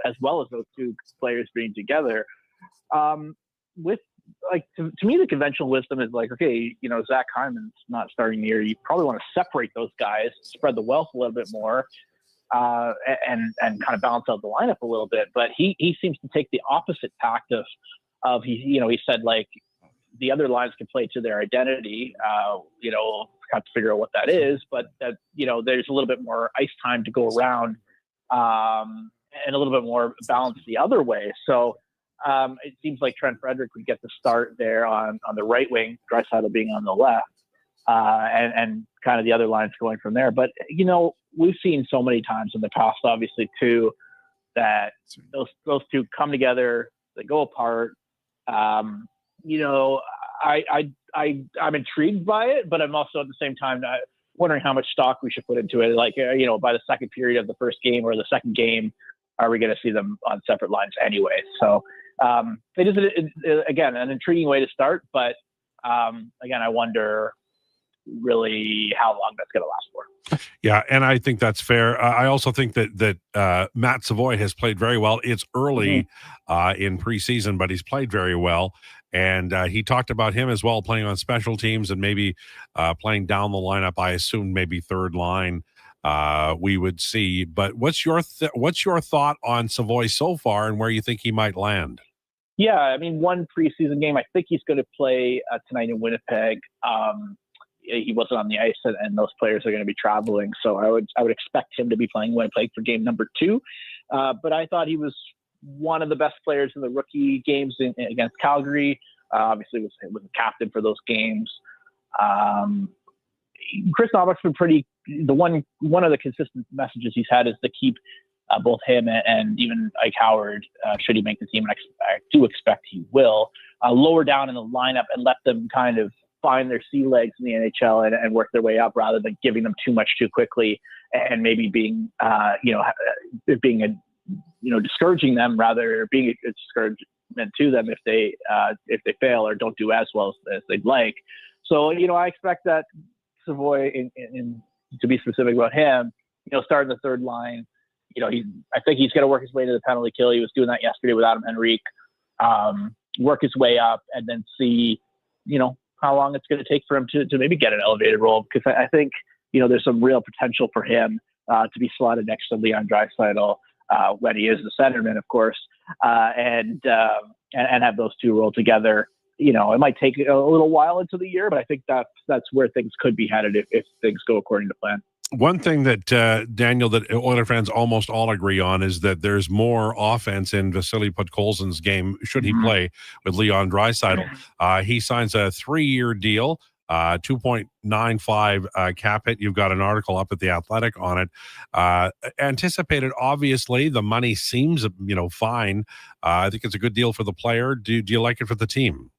as well as those two players being together. With to me, the conventional wisdom is like, okay, Zach Hyman's not starting the year. You probably want to separate those guys, spread the wealth a little bit more, and kind of balance out the lineup a little bit. But he seems to take the opposite tact of he said, like, the other lines can play to their identity. Have to figure out what that is, but that there's a little bit more ice time to go around, and a little bit more balance the other way. So it seems like Trent Frederick would get the start there on the right wing, Draisaitl being on the left, and kind of the other lines going from there. But we've seen so many times in the past, obviously, too, that those two come together, they go apart. I'm intrigued by it, but I'm also at the same time wondering how much stock we should put into it. Like, by the second period of the first game or the second game, are we going to see them on separate lines anyway? So it is, again, an intriguing way to start, but again, I wonder really how long that's going to last for. Yeah, and I think that's fair. I also think that Matt Savoy has played very well. It's early in preseason, but he's played very well. And he talked about him as well, playing on special teams and maybe playing down the lineup. I assume maybe third line we would see. But what's your thought on Savoy so far and where you think he might land? Yeah, I mean, one preseason game. I think he's going to play tonight in Winnipeg. He wasn't on the ice, and those players are going to be traveling. So I would expect him to be playing Winnipeg for game number 2. But I thought he was one of the best players in the rookie games against Calgary. Obviously, was the captain for those games. Chris Knobloch's been pretty. One of the consistent messages he's had is to keep both him and even Ike Howard, should he make the team, and I do expect he will, lower down in the lineup and let them kind of find their sea legs in the NHL and work their way up, rather than giving them too much too quickly and maybe being discouraging them, rather being a discouragement to them if they fail or don't do as well as they'd like. So I expect that Savoy, to be specific about him, starting the third line. I think he's going to work his way to the penalty kill. He was doing that yesterday with Adam Henrique. Work his way up and then see, how long it's going to take for him to maybe get an elevated role, because I think, there's some real potential for him to be slotted next to Leon Draisaitl when he is the centerman, of course, and have those two roll together. it might take a little while into the year, but I think that's where things could be headed if things go according to plan. One thing that, Daniel, that Oiler fans almost all agree on is that there's more offense in Vasily Podkolzin's game, should he play, with Leon Draisaitl. He signs a 3-year deal, 2.95 cap hit. You've got an article up at The Athletic on it. Anticipated, obviously, the money seems, fine. I think it's a good deal for the player. Do you like it for the team?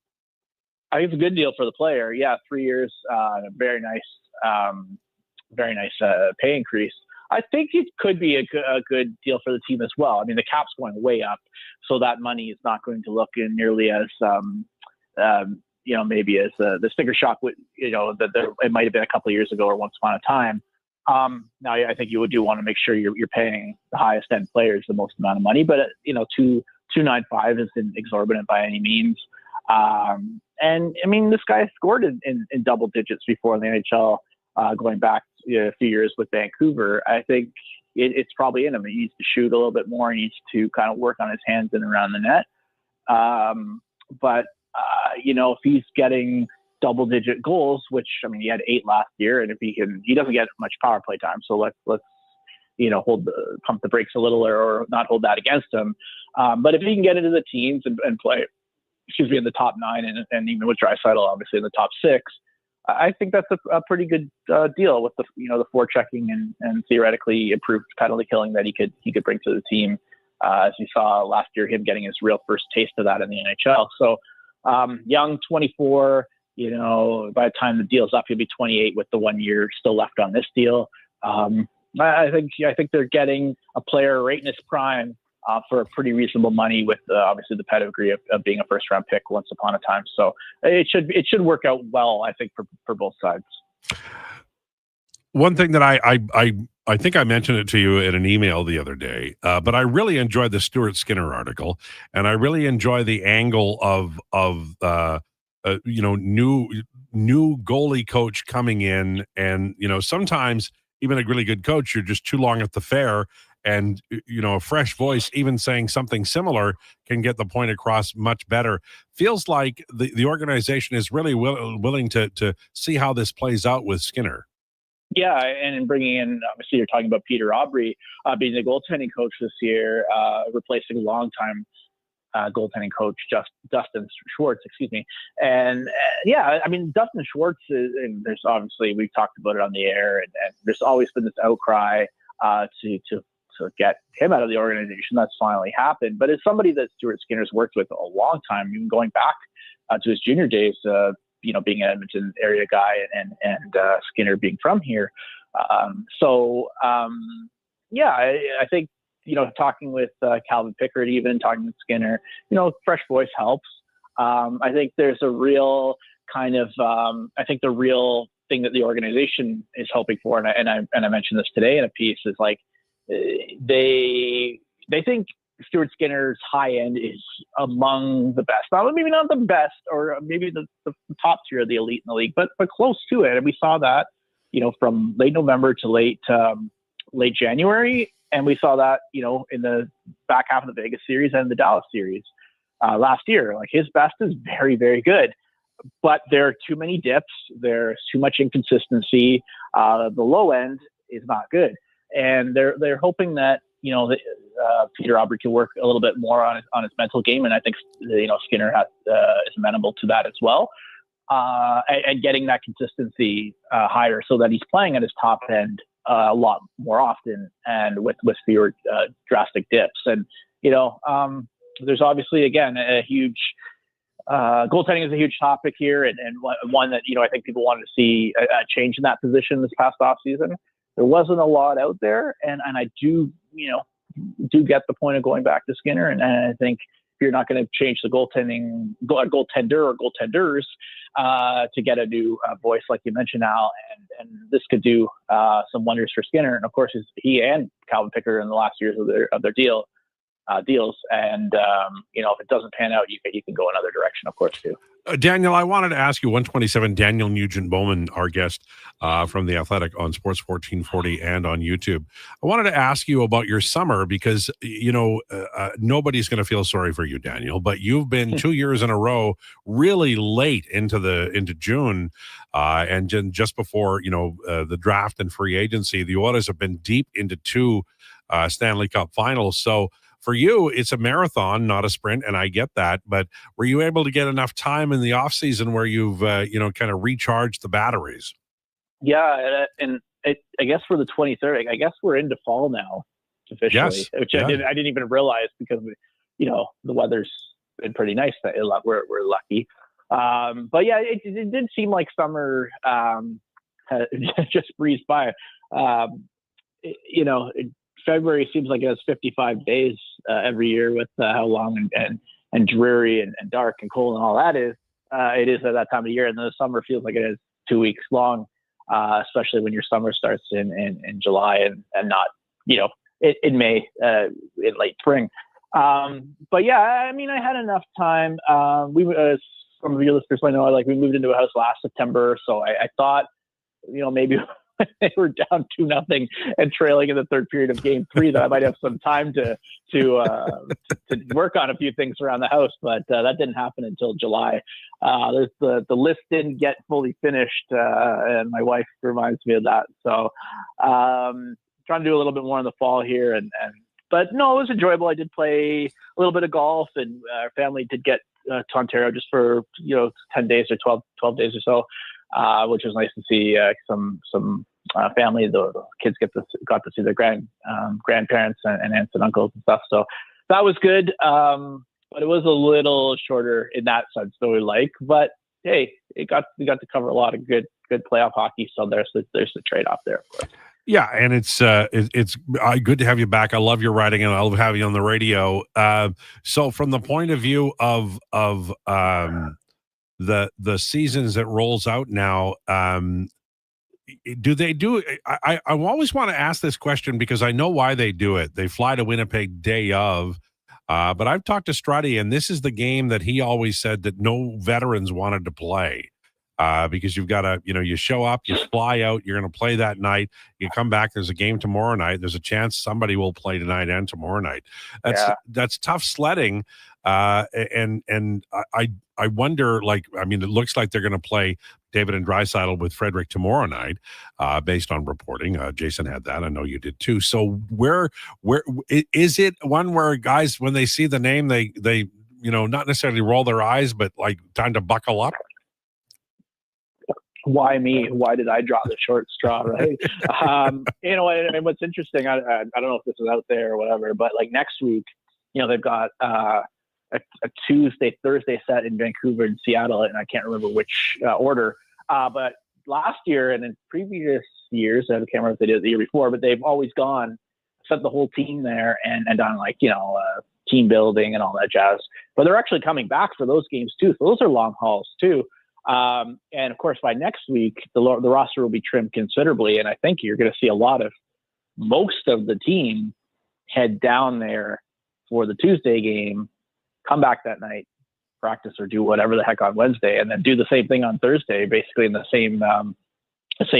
I think it's a good deal for the player. Yeah, 3 years, very nice pay increase. I think it could be a good deal for the team as well. I mean, the cap's going way up, so that money is not going to look in nearly as maybe as the sticker shock would, it might have been a couple of years ago or once upon a time. Now, I think you do want to make sure you're paying the highest end players the most amount of money, but 2.95 isn't exorbitant by any means. And I mean, this guy scored in double digits before in the NHL, going back a few years with Vancouver. I think it's probably in him. He needs to shoot a little bit more. He needs to kind of work on his hands and around the net. But if he's getting double-digit goals, which, I mean, he had 8 last year, and if he doesn't get much power play time, so let's pump the brakes a little or not hold that against him. But if he can get into the teens and play, in the top 9 and even with Draisaitl obviously in the top 6, I think that's a pretty good deal with the forechecking and theoretically improved penalty killing that he could bring to the team. As you saw last year, him getting his real first taste of that in the NHL. So young, 24. By the time the deal's up, he'll be 28 with the 1 year still left on this deal. I think they're getting a player right in his prime for pretty reasonable money with obviously the pedigree of being a first round pick once upon a time. So it should work out well, I think, for both sides. One thing that I think I mentioned it to you in an email the other day, but I really enjoyed the Stuart Skinner article, and I really enjoy the angle of new goalie coach coming in, and sometimes even a really good coach, you're just too long at the fair, and a fresh voice even saying something similar can get the point across much better. Feels like the organization is really willing to see how this plays out with Skinner. Yeah, and in bringing in, obviously, you're talking about Peter Aubry being the goaltending coach this year, replacing longtime goaltending coach Dustin Schwartz, And I mean, Dustin Schwartz and there's obviously, we've talked about it on the air, and there's always been this outcry to get him out of the organization. That's finally happened. But it's somebody that Stuart Skinner's worked with a long time, even going back to his junior days. Being an Edmonton area guy and Skinner being from here. I think, talking with Calvin Pickard, even talking with Skinner, fresh voice helps. I think there's a real kind of, I think the real thing that the organization is hoping for, and I mentioned this today in a piece, is like, they think Stuart Skinner's high end is among the best. Maybe not the best, or maybe the top tier of the elite in the league, but close to it. And we saw that, from late November to late January. And we saw that, in the back half of the Vegas series and the Dallas series last year. Like, his best is very, very good, but there are too many dips. There's too much inconsistency. The low end is not good. And they're hoping that, Peter Aubry can work a little bit more on his mental game. And I think, Skinner is amenable to that as well. And getting that consistency higher so that he's playing at his top end a lot more often and with fewer drastic dips. And, there's obviously, again, a huge goaltending is a huge topic here, and one that, I think people wanted to see a change in that position this past offseason. There wasn't a lot out there, and I do get the point of going back to Skinner, and I think if you're not going to change the goaltender or goaltenders to get a new voice, like you mentioned, Al, and this could do some wonders for Skinner. And of course, he and Calvin Pickard in the last years of their deals. And if it doesn't pan out, you can go another direction, of course, too. Daniel, I wanted to ask you, 127, Daniel Nugent-Bowman, our guest from The Athletic on Sports 1440 and on YouTube. I wanted to ask you about your summer because, nobody's going to feel sorry for you, Daniel, but you've been 2 years in a row really late into June and just before, the draft and free agency. The Oilers have been deep into two Stanley Cup finals. So, for you, it's a marathon, not a sprint, and I get that. But were you able to get enough time in the off season where you've, kind of recharged the batteries? Yeah, and I guess for the 23rd, I guess we're into fall now officially, yes. which yeah. I didn't even realize because the weather's been pretty nice. We're lucky, but yeah, it did seem like summer just breezed by. February seems like it has 55 days every year with how long and dreary and dark and cold and all that is. It is at that time of year, and the summer feels like it is 2 weeks long, especially when your summer starts in July and not in May in late spring. But yeah, I mean, I had enough time. Some of your listeners might know, we moved into a house last September, so I thought maybe. They were down 2-0 and trailing in the third period of Game 3 that I might have some time to work on a few things around the house, but that didn't happen until July. The list didn't get fully finished, and my wife reminds me of that. So trying to do a little bit more in the fall here, but no, it was enjoyable. I did play a little bit of golf, and our family did get to Ontario just for 10 days or 12 days or so. Which was nice to see some family. The kids got to see their grandparents and aunts and uncles and stuff. So that was good. But it was a little shorter in that sense than we like. But hey, we got to cover a lot of good playoff hockey. So there's the trade off there, of course. Yeah, and it's good to have you back. I love your writing, and I love having you on the radio. So from the point of view of the seasons that rolls out now, do they do it? I always want to ask this question because I know why they do it. They fly to Winnipeg day of, but I've talked to Struddy, and this is the game that he always said that no veterans wanted to play. Because you've got to, you show up, you fly out, you're going to play that night, you come back, there's a game tomorrow night, there's a chance somebody will play tonight and tomorrow night. That's tough sledding. And I wonder, it looks like they're going to play David and Draisaitl with Frederick tomorrow night, based on reporting. Jason had that. I know you did too. So where is it one where guys, when they see the name, they not necessarily roll their eyes, but time to buckle up? Why me? Why did I draw the short straw, right? And what's interesting, I don't know if this is out there or whatever, but next week, they've got a Tuesday, Thursday set in Vancouver and Seattle, and I can't remember which order. But last year and in previous years, I can't remember if they did it the year before, but they've always sent the whole team there and done team building and all that jazz. But they're actually coming back for those games too. So those are long hauls too. And of course, by next week, the roster will be trimmed considerably. And I think you're going to see most of the team head down there for the Tuesday game, come back that night, practice or do whatever the heck on Wednesday, and then do the same thing on Thursday, basically in the same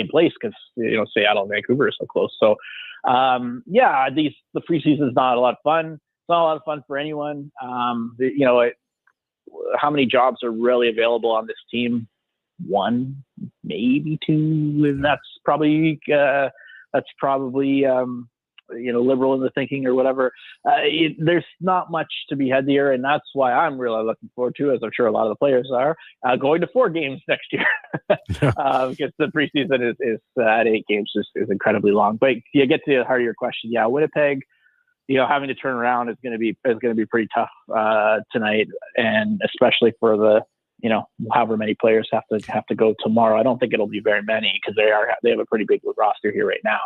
place, because Seattle and Vancouver are so close. So the preseason is not a lot of fun. It's not a lot of fun for anyone. How many jobs are really available on this team? One, maybe two, and that's probably liberal in the thinking or whatever. There's not much to be had here, and that's why I'm really looking forward to, as I'm sure a lot of the players are, going to 4 games next year, because the preseason is at 8 games is incredibly long. But you get to the heart of your question. Yeah, Winnipeg, having to turn around is going to be pretty tough tonight, and especially for the however many players have to go tomorrow. I don't think it'll be very many because they have a pretty big roster here right now.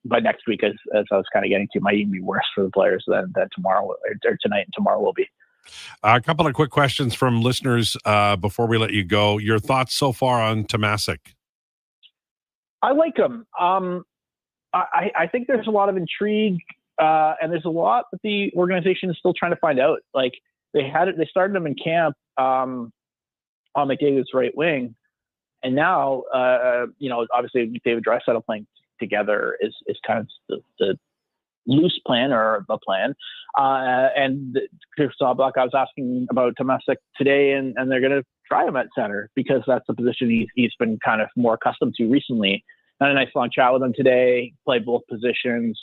But next week, as I was kind of getting to, might even be worse for the players than tomorrow or tonight and tomorrow will be. A couple of quick questions from listeners before we let you go. Your thoughts so far on Tomasic? I like him. I think there's a lot of intrigue, and there's a lot that the organization is still trying to find out. they started him in camp on McDavid's right wing, and now obviously David Draisaitl playing together is kind of the loose plan or the plan. And Chris Soblock, I was asking about Tomasic today, and they're going to try him at center because that's the position he's been kind of more accustomed to recently. Had a nice long chat with him today, played both positions.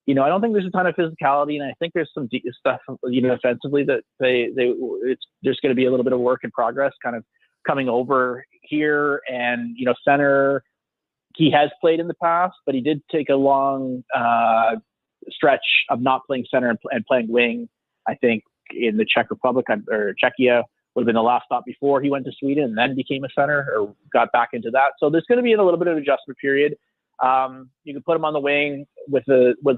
I don't think there's a ton of physicality, and I think there's some stuff, offensively that there's going to be a little bit of work in progress kind of coming over here. And, center, he has played in the past, but he did take a long stretch of not playing center and playing wing, I think, in the Czech Republic or Czechia would have been the last stop before he went to Sweden and then became a center or got back into that. So there's going to be a little bit of an adjustment period. You can put him on the wing with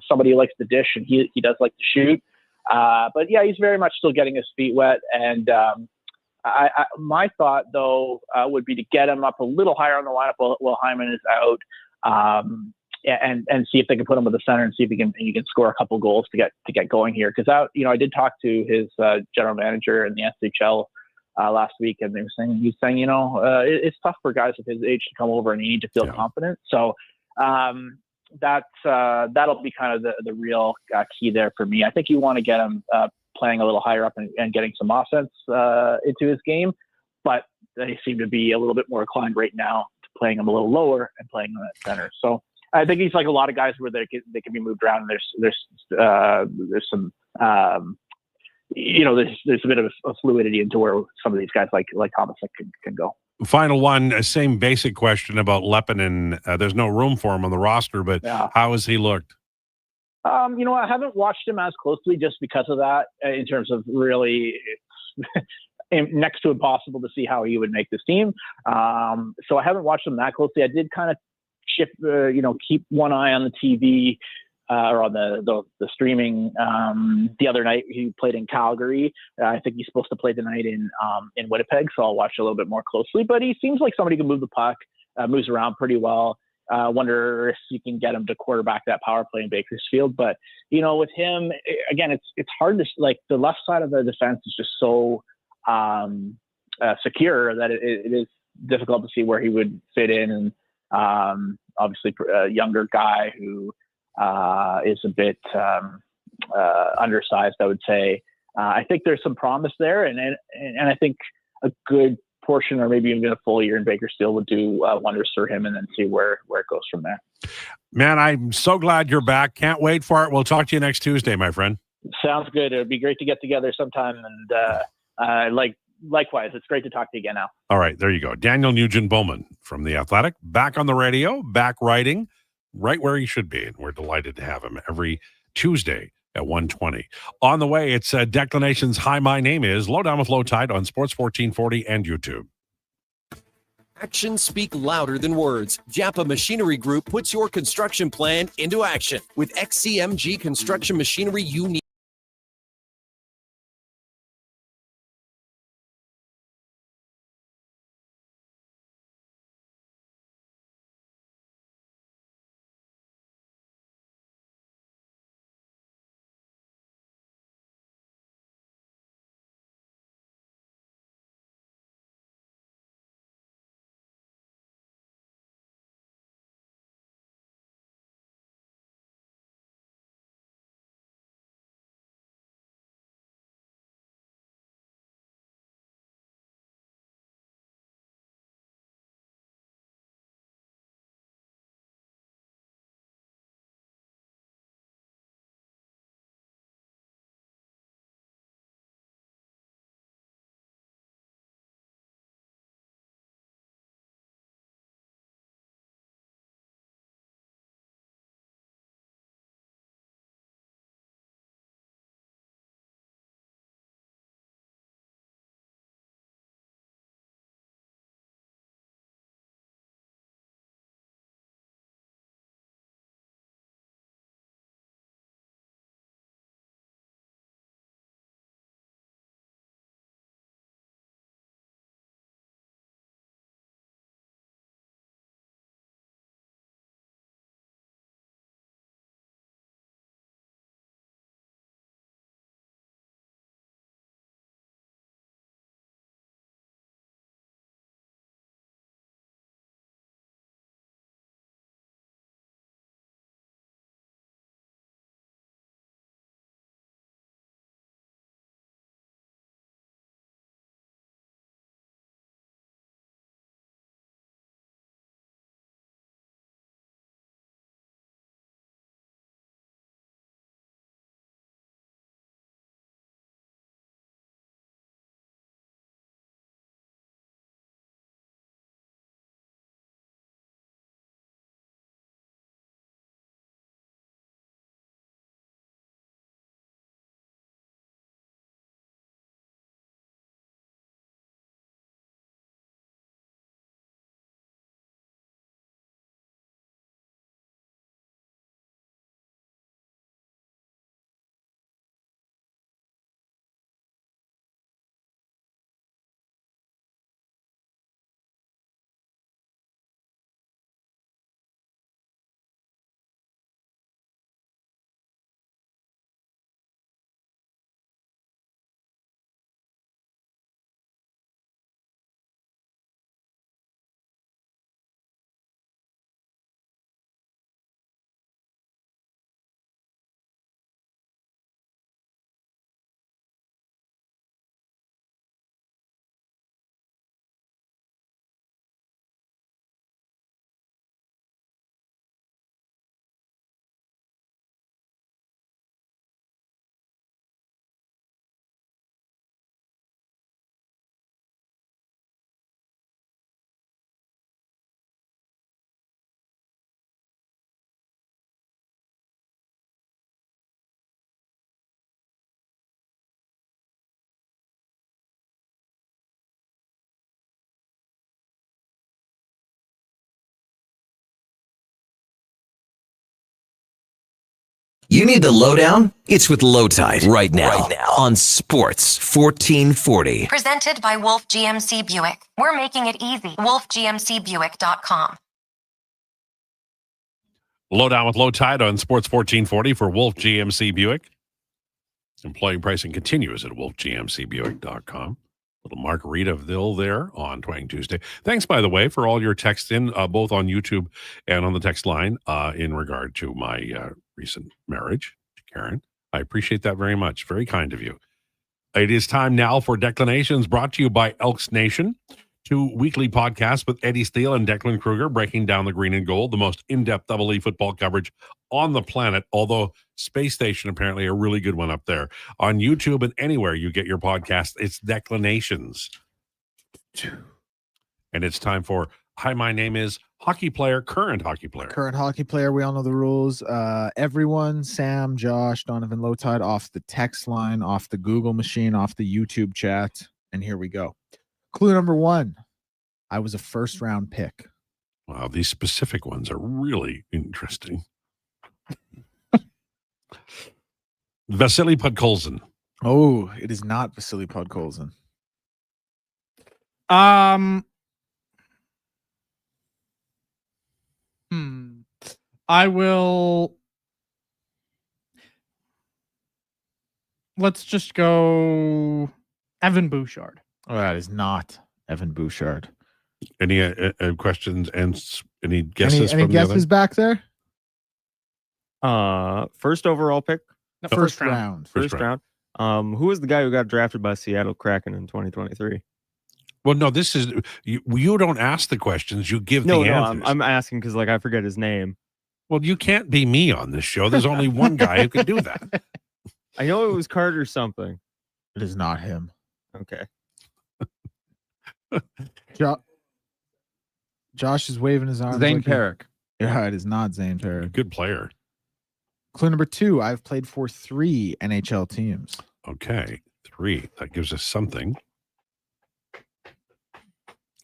somebody who likes to dish, and he does like to shoot. But yeah, he's very much still getting his feet wet. And my thought, though, would be to get him up a little higher on the lineup while Hyman is out, and see if they can put him with the center and see if he can score a couple goals to get going here. Because I did talk to his general manager in the SHL last week, and he's saying it's tough for guys of his age to come over, and you need to feel confident. So that'll be kind of the real key there for me. I think you want to get him playing a little higher up and getting some offense into his game, but they seem to be a little bit more inclined right now to playing him a little lower and playing him at center. So I think he's like a lot of guys where they can be moved around. There's some there's a bit of a fluidity into where some of these guys like Thomas can go. Final one, same basic question about Lepinen. There's no room for him on the roster, but how has he looked? I haven't watched him as closely just because of that, in terms of really next to impossible to see how he would make this team. So I haven't watched him that closely. I did kind of keep one eye on the TV or on the streaming. The other night he played in Calgary. I think he's supposed to play tonight in Winnipeg, so I'll watch a little bit more closely. But he seems like somebody who can move the puck, moves around pretty well. Wonder if you can get him to quarterback that power play in Bakersfield. But with him, again, it's hard to, like, the left side of the defense is just so secure that it is difficult to see where he would fit in. And obviously a younger guy who is a bit undersized, I would say. I think there's some promise there, and I think a good portion or maybe even a full year in Bakersfield would do wonders for him, and then see where it goes from there. Man, I'm so glad you're back. Can't wait for it. We'll talk to you next Tuesday, my friend. Sounds good. It would be great to get together sometime, and likewise, it's great to talk to you again now. All right, there you go. Daniel Nugent-Bowman from The Athletic, back on the radio, back writing, right where he should be, and we're delighted to have him every Tuesday at 1:20. On the way, it's Declination's Hi, My Name Is, Lowdown with Lowetide on Sports 1440 and YouTube. Actions speak louder than words. Japa Machinery Group puts your construction plan into action. With XCMG construction machinery you need. You need the lowdown? It's with Lowetide right now on Sports 1440. Presented by Wolf GMC Buick. We're making it easy. WolfGMCBuick.com. Lowdown with Lowetide on Sports 1440 for Wolf GMC Buick. Employee pricing continues at WolfGMCBuick.com. Little Margaritaville there on Twang Tuesday. Thanks, by the way, for all your text in, both on YouTube and on the text line in regard to my recent marriage to Karen. I appreciate that very much. Very kind of you. It is time now for Declinations, brought to you by Elks Nation. 2 weekly podcasts with Eddie Steele and Declan Krueger, breaking down the green and gold, the most in-depth Double E football coverage on the planet, although Space Station apparently a really good one up there. On YouTube and anywhere you get your podcast, it's Declinations. And it's time for, hi, my name is hockey player, current hockey player. Current hockey player. We all know the rules. Everyone, Sam, Josh, Donovan, Lowetide, off the text line, off the Google machine, off the YouTube chat. And here we go. Clue number 1. I was a first-round pick. Wow, these specific ones are really interesting. Vasily Podkolzin. Oh, it is not Vasily Podkolzin. I will. Let's just go Evan Bouchard. Oh, that is not Evan Bouchard. Any questions and any guesses? Any guesses back there? First overall pick. No, first round. First round. Who was the guy who got drafted by Seattle Kraken in 2023? Well, no, this is you don't ask the questions, you give the answers. I'm asking because I forget his name. Well, you can't be me on this show. There's only one guy who can do that. I know it was Carter something. It is not him. Okay. Josh is waving his arms. Zane Perrick. Yeah, it is not Zane Perrick. Good player. Clue number 2. I've played for 3 NHL teams. Okay, 3. That gives us something.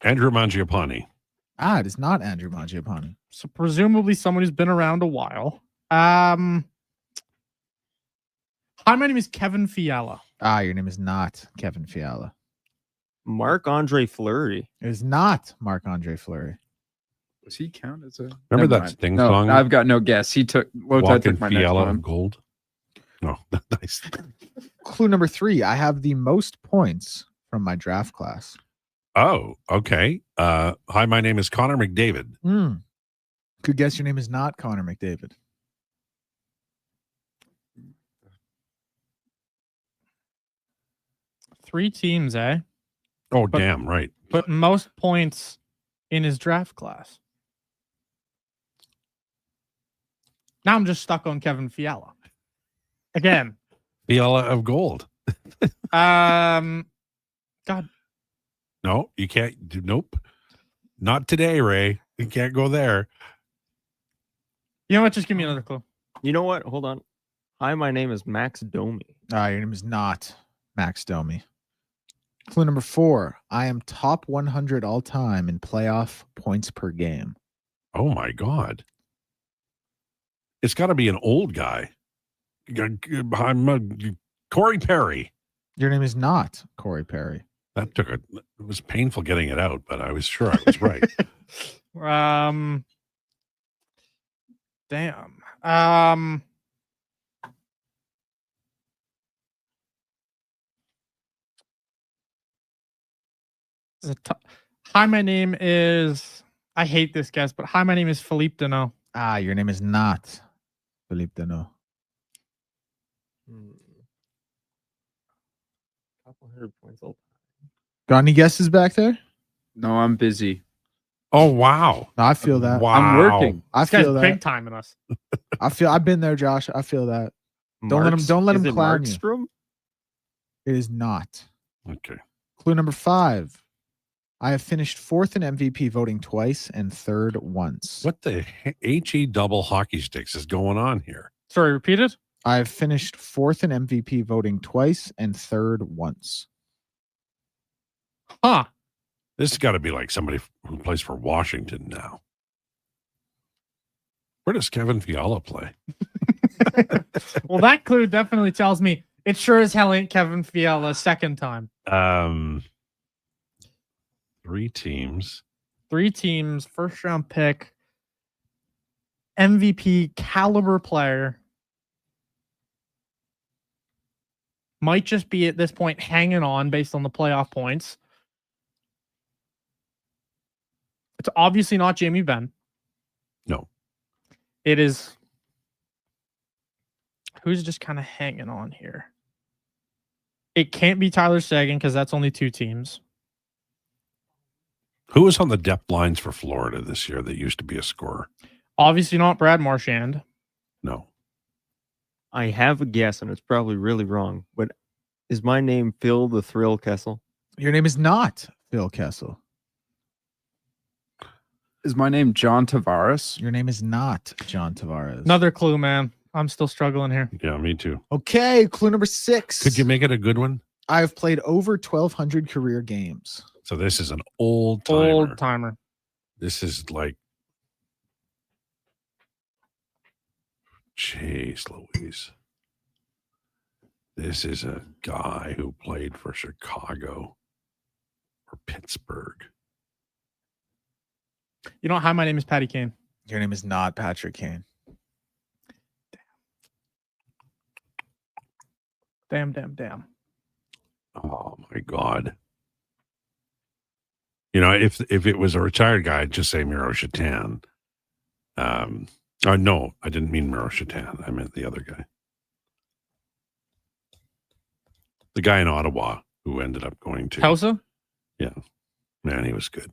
Andrew Mangiapane. It is not Andrew Mangiapane. So presumably someone who's been around a while. Hi, my name is Kevin Fiala. Your name is not Kevin Fiala. Marc-Andre Fleury. It is not Marc-Andre Fleury. Does he count as a? Remember that Sting song? No, I've got no guess. He took Walking took my next Fiala one. of Gold. No, nice. Clue number 3. I have the most points from my draft class. Oh, okay. Hi, my name is Connor McDavid. Good guess. Your name is not Connor McDavid. Three teams, eh? Oh, damn, right. But most points in his draft class. Now I'm just stuck on Kevin Fiala. Again. Fiala of Gold. God. No, you can't. Nope. Not today, Ray. You can't go there. You know what? Just give me another clue. You know what? Hold on. Hi, my name is Max Domi. Your name is not Max Domi. Clue number 4. I am top 100 all time in playoff points per game. Oh, my God. It's got to be an old guy. I'm Corey Perry. Your name is not Corey Perry. That it was painful getting it out, but I was sure I was right. Damn. Hi, my name is. I hate this guess, but hi, my name is Philippe Deneau. Your name is not Philippe Deneau. Couple 100 points all time. Got any guesses back there? No, I'm busy. Oh, wow. No, I feel that. Wow. I'm working. I This guy's feel that. big timing us. I've been there, Josh. I feel that. Don't let him clown you. Markstrom? It is not. Okay. Clue number 5. I have finished 4th in MVP voting twice and 3rd once. What the HE double hockey sticks is going on here? Sorry, repeat it. I have finished 4th in MVP voting twice and 3rd once. Huh. This has got to be like somebody who plays for Washington now. Where does Kevin Fiala play? Well, that clue definitely tells me it sure as hell ain't Kevin Fiala second time. 3 teams. 3 teams, first round pick, MVP caliber player. Might just be at this point hanging on based on the playoff points. It's obviously not Jamie Benn. No. It is. Who's just kind of hanging on here? It can't be Tyler Seguin because that's only 2 teams. Who was on the depth lines for Florida this year that used to be a scorer? Obviously not Brad Marchand. No. I have a guess, and it's probably really wrong, but is my name Phil the Thrill Kessel? Your name is not Phil Kessel. Is my name John Tavares? Your name is not John Tavares. Another clue, man. I'm still struggling here. Yeah, me too. Okay, clue number 6. Could you make it a good one? I've played over 1,200 career games. So this is an old timer. Old timer. This is like, jeez Louise. This is a guy who played for Chicago or Pittsburgh. You know, hi, my name is Patty Kane. Your name is not Patrick Kane. Damn. Oh my God. You know, if it was a retired guy, I'd just say Miro Shatan. Oh no, I didn't mean Miro Shatan. I meant the other guy. The guy in Ottawa who ended up going to Hausa? Yeah. Man, he was good.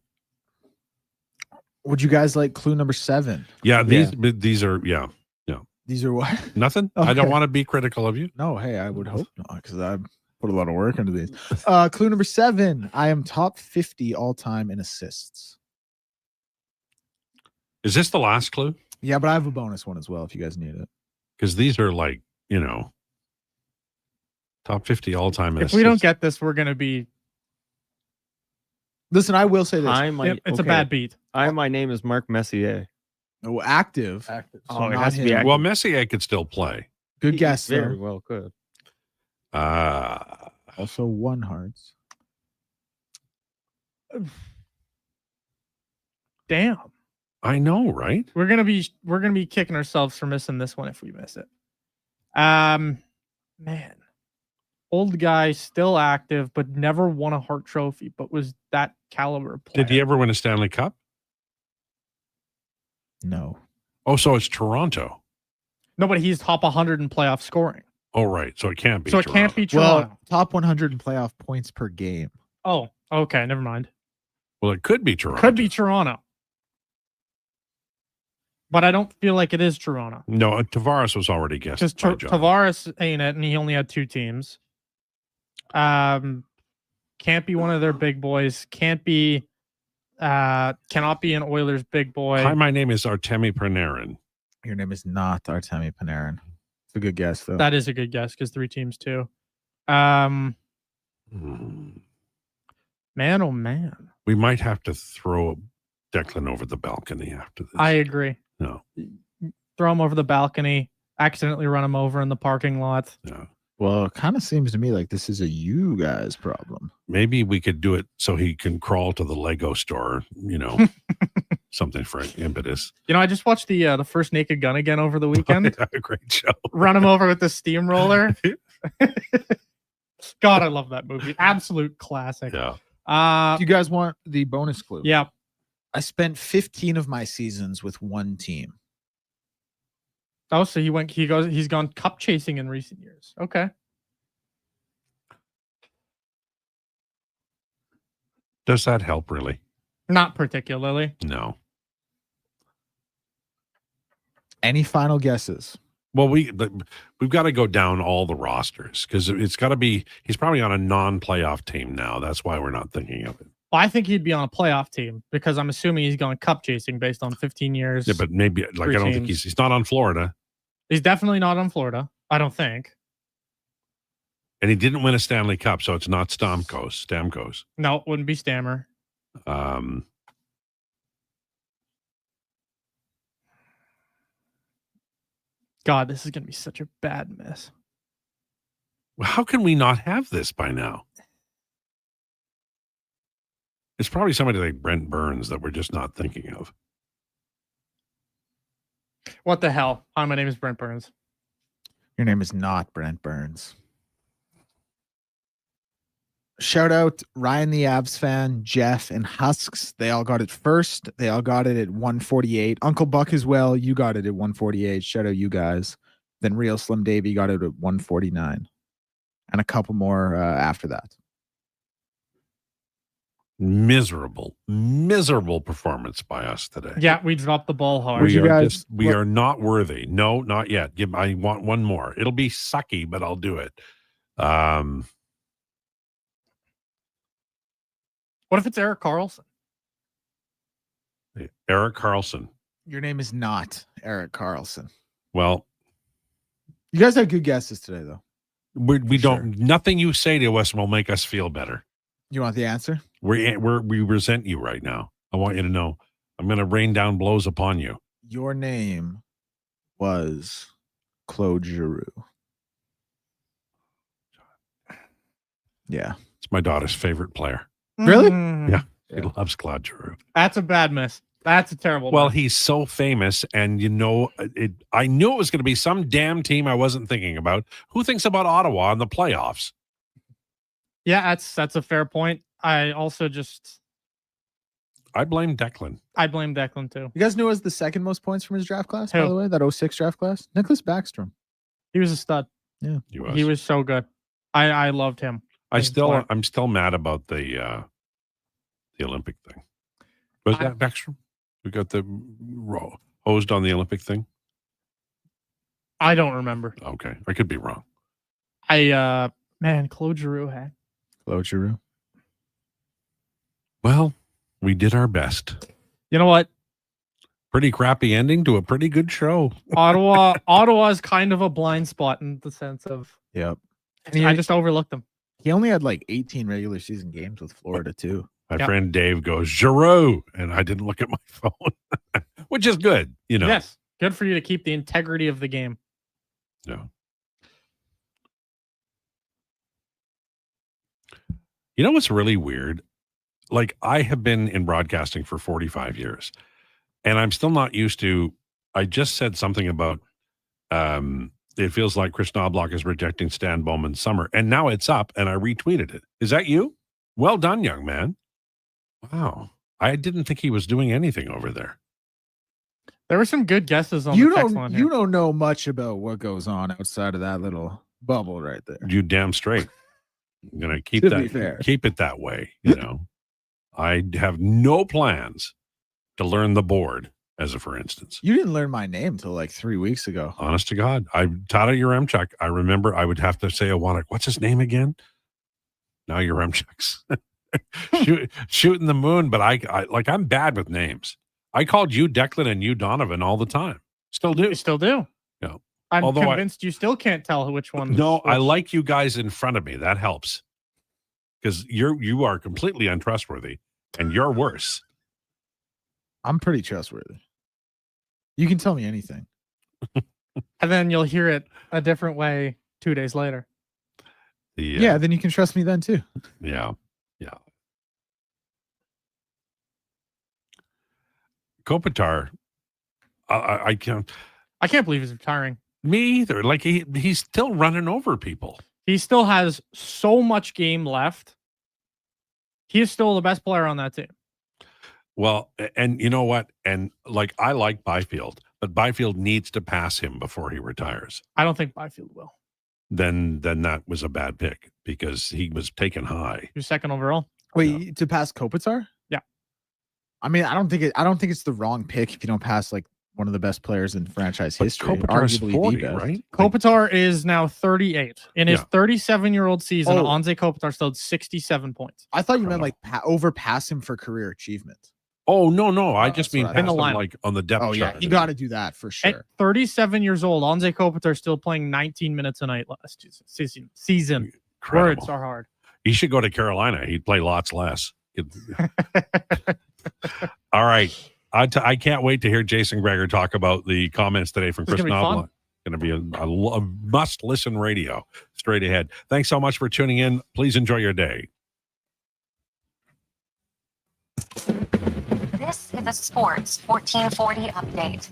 Would you guys like clue number 7? Yeah, these are yeah. These are what? Nothing. Okay. I don't want to be critical of you. No, hey, I would hope not, because I put a lot of work into these. Clue number 7. I am top 50 all time in assists. Is this the last clue? Yeah, but I have a bonus one as well if you guys need it. Because these are like, you know, top 50 all time. If we don't get this, we're going to be. Listen, I will say this. It's a bad beat. My name is Mark Messier. Oh, active. So Oh, it not has to be him. active. Well, Messier could still play. Good guess, Very though. well could. Also 1 hearts. Damn. I know, right? We're gonna be kicking ourselves for missing this one if we miss it. Man. Old guy, still active, but never won a Hart Trophy, but was that caliber player. Did he ever win a Stanley Cup? No. Oh, so it's Toronto. No, but he's top 100 in playoff scoring. Oh, right. So it can't be. So it Toronto. can't be Toronto. Well, top 100 in playoff points per game. Oh, okay. Never mind. Well, it could be Toronto. Could be Toronto. But I don't feel like it is Toronto. No, Tavares was already guessed. Because by John. Tavares ain't it, and he only had 2 teams. Can't be one of their big boys. Cannot be an Oilers big boy. Hi, my name is Artemi Panarin. Your name is not Artemi Panarin. It's a good guess, though. That is a good guess because 3 teams too. Man, oh man. We might have to throw Declan over the balcony after this. I agree. No. Throw him over the balcony. Accidentally run him over in the parking lot. No. Well, it kind of seems to me like this is a you guys problem. Maybe we could do it so he can crawl to the Lego store, you know, something for impetus. You know, I just watched the first Naked Gun again over the weekend. Great show. Run him over with the steamroller. God, I love that movie. Absolute classic. Yeah. Do you guys want the bonus clue? Yeah. I spent 15 of my seasons with 1 team. Oh, so he's gone cup chasing in recent years. Okay. Does that help really? Not particularly. No. Any final guesses? Well, we've got to go down all the rosters because it's got to be. He's probably on a non-playoff team now. That's why we're not thinking of it. Well, I think he'd be on a playoff team because I'm assuming he's going cup chasing based on 15 years. Yeah, but maybe like I don't think he's not on Florida. He's definitely not on Florida. I don't think. And he didn't win a Stanley Cup, so it's not Stamkos. No, it wouldn't be Stammer. God, this is going to be such a bad mess. How can we not have this by now? It's probably somebody like Brent Burns that we're just not thinking of. What the hell? Hi, my name is Brent Burns. Your name is not Brent Burns. Shout out Ryan the Avs fan, Jeff, and Husks. They all got it first. They all got it at 148. Uncle Buck as well. You got it at 148. Shout out you guys. Then Real Slim Davey got it at 149. And a couple more after that. Miserable performance by us today. Yeah, we dropped the ball hard. We are not worthy. No, not yet. I want one more. It'll be sucky, but I'll do it. What if it's Eric Carlson? Eric Carlson. Your name is not Eric Carlson. Well, you guys have good guesses today, though. We don't. Nothing you say to us will make us feel better. You want the answer? We resent you right now. I want you to know. I'm going to rain down blows upon you. Your name was Claude Giroux. Yeah. It's my daughter's favorite player. Really? Yeah. She loves Claude Giroux. That's a bad miss. That's a terrible Well, miss. he's so famous, and I knew it was going to be some damn team I wasn't thinking about. Who thinks about Ottawa in the playoffs? Yeah, that's a fair point. I also I blame Declan. I blame Declan too. You guys knew it was the second most points from his draft class, by Who? the way? That 06 draft class? Nicholas Backstrom. He was a stud. Yeah. He was so good. I loved him. I'm still mad about the Olympic thing. Was that Backstrom? We got the hosed on the Olympic thing? I don't remember. Okay. I could be wrong. Claude Giroux had. Claude Giroux. Well, we did our best. You know what? Pretty crappy ending to a pretty good show. Ottawa is kind of a blind spot in the sense of Yep. I just overlooked them. He only had like 18 regular season games with Florida too. My friend Dave goes, Giroux, and I didn't look at my phone, which is good, you know. Yes. Good for you to keep the integrity of the game. Yeah. You know what's really weird? Like, I have been in broadcasting for 45 years, and I'm still not used to. I just said something about it feels like Chris Knobloch is rejecting Stan Bowman's summer, and now it's up, and I retweeted it. Is that you? Well done, young man. Wow. I didn't think he was doing anything over there. There were some good guesses on the text line here. You don't know much about what goes on outside of that little bubble right there. You damn straight. I'm gonna keep To be fair. keep it that way. You know, I have no plans to learn the board, as a for instance. You didn't learn my name till like 3 weeks ago. Honest to God, I taught at Yaremchuk. I remember I would have to say what's his name again? Now Yaremchuk's shooting the moon, but I'm bad with names. I called you Declan and you Donovan all the time. Still do. You still do. Yeah. I'm Although convinced you still can't tell which one. No, I like you guys in front of me. That helps. Because you are completely untrustworthy and you're worse. I'm pretty trustworthy. You can tell me anything. And then you'll hear it a different way 2 days later. Yeah, then you can trust me then too. Yeah. Yeah. Kopitar, I can't believe he's retiring. Me either. Like he's still running over people. He still has so much game left. He is still the best player on that team. Well, and you know what? And like I like Byfield, but Byfield needs to pass him before he retires. I don't think Byfield will. Then that was a bad pick because he was taken high. You're second overall. Wait, to pass Kopitar? Yeah. I mean, I don't think it's the wrong pick if you don't pass like one of the best players in franchise history. Kopitar's Arguably 40, the best. right? Kopitar is now 38. In his Yeah. 37-year-old season, Oh. Anze Kopitar still had 67 points. I thought you meant like overpass him for career achievement. Oh no! I just mean what I pass thought. him like on the depth Oh yeah, chart. you got to do that for sure. At 37 years old, Anze Kopitar still playing 19 minutes a night last season. Incredible. Words are hard. He should go to Carolina. He'd play lots less. All right. I can't wait to hear Jason Greger talk about the comments today from This is Chris gonna be fun. Knobloch. Going to be a must-listen radio straight ahead. Thanks so much for tuning in. Please enjoy your day. This is a Sports 1440 update.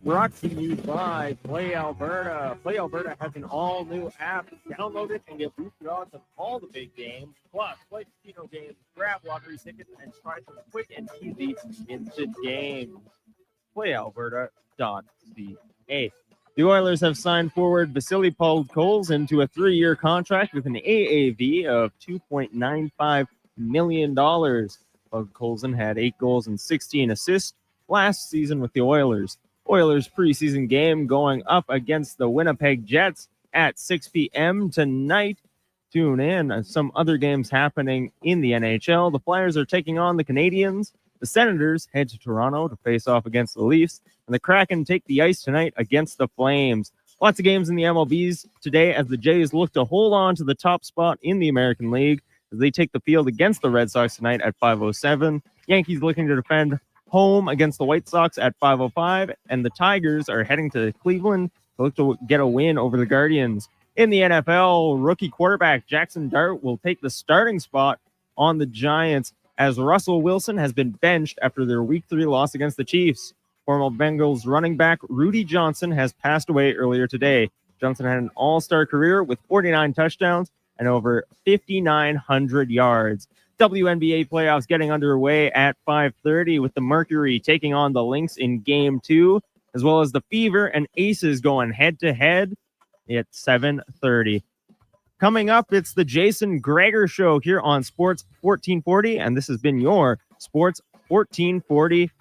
Brought to you by Play Alberta. Play Alberta has an all-new app. Download it and get boosted odds of all the big games. Plus, play casino games, grab lottery tickets, and try some quick and easy instant games. PlayAlberta.ca. The Oilers have signed forward Vasily Podkolzin to a 3-year contract with an AAV of $2.95 million. Podkolzin had 8 goals and 16 assists last season with the Oilers. Oilers preseason game going up against the Winnipeg Jets at 6 p.m. tonight. Tune in. Some other games happening in the NHL. The Flyers are taking on the Canadiens. The Senators head to Toronto to face off against the Leafs. And the Kraken take the ice tonight against the Flames. Lots of games in the MLBs today as the Jays look to hold on to the top spot in the American League as they take the field against the Red Sox tonight at 5:07. Yankees looking to defend home against the White Sox at 5:05, and the Tigers are heading to Cleveland to look to get a win over the Guardians. In the NFL, rookie quarterback Jackson Dart will take the starting spot on the Giants as Russell Wilson has been benched after their Week 3 loss against the Chiefs. Former Bengals running back Rudy Johnson has passed away earlier today. Johnson had an all-star career with 49 touchdowns and over 5,900 yards. WNBA playoffs getting underway at 5:30 with the Mercury taking on the Lynx in Game 2, as well as the Fever and Aces going head-to-head at 7:30. Coming up, it's the Jason Gregor Show here on Sports 1440, and this has been your Sports 1440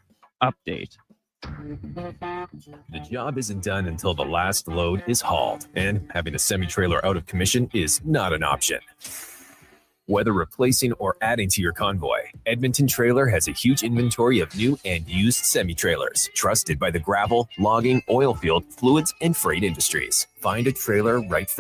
update. The job isn't done until the last load is hauled, and having a semi-trailer out of commission is not an option. Whether replacing or adding to your convoy, Edmonton Trailer has a huge inventory of new and used semi-trailers, trusted by the gravel, logging, oil field, fluids, and freight industries. Find a trailer right for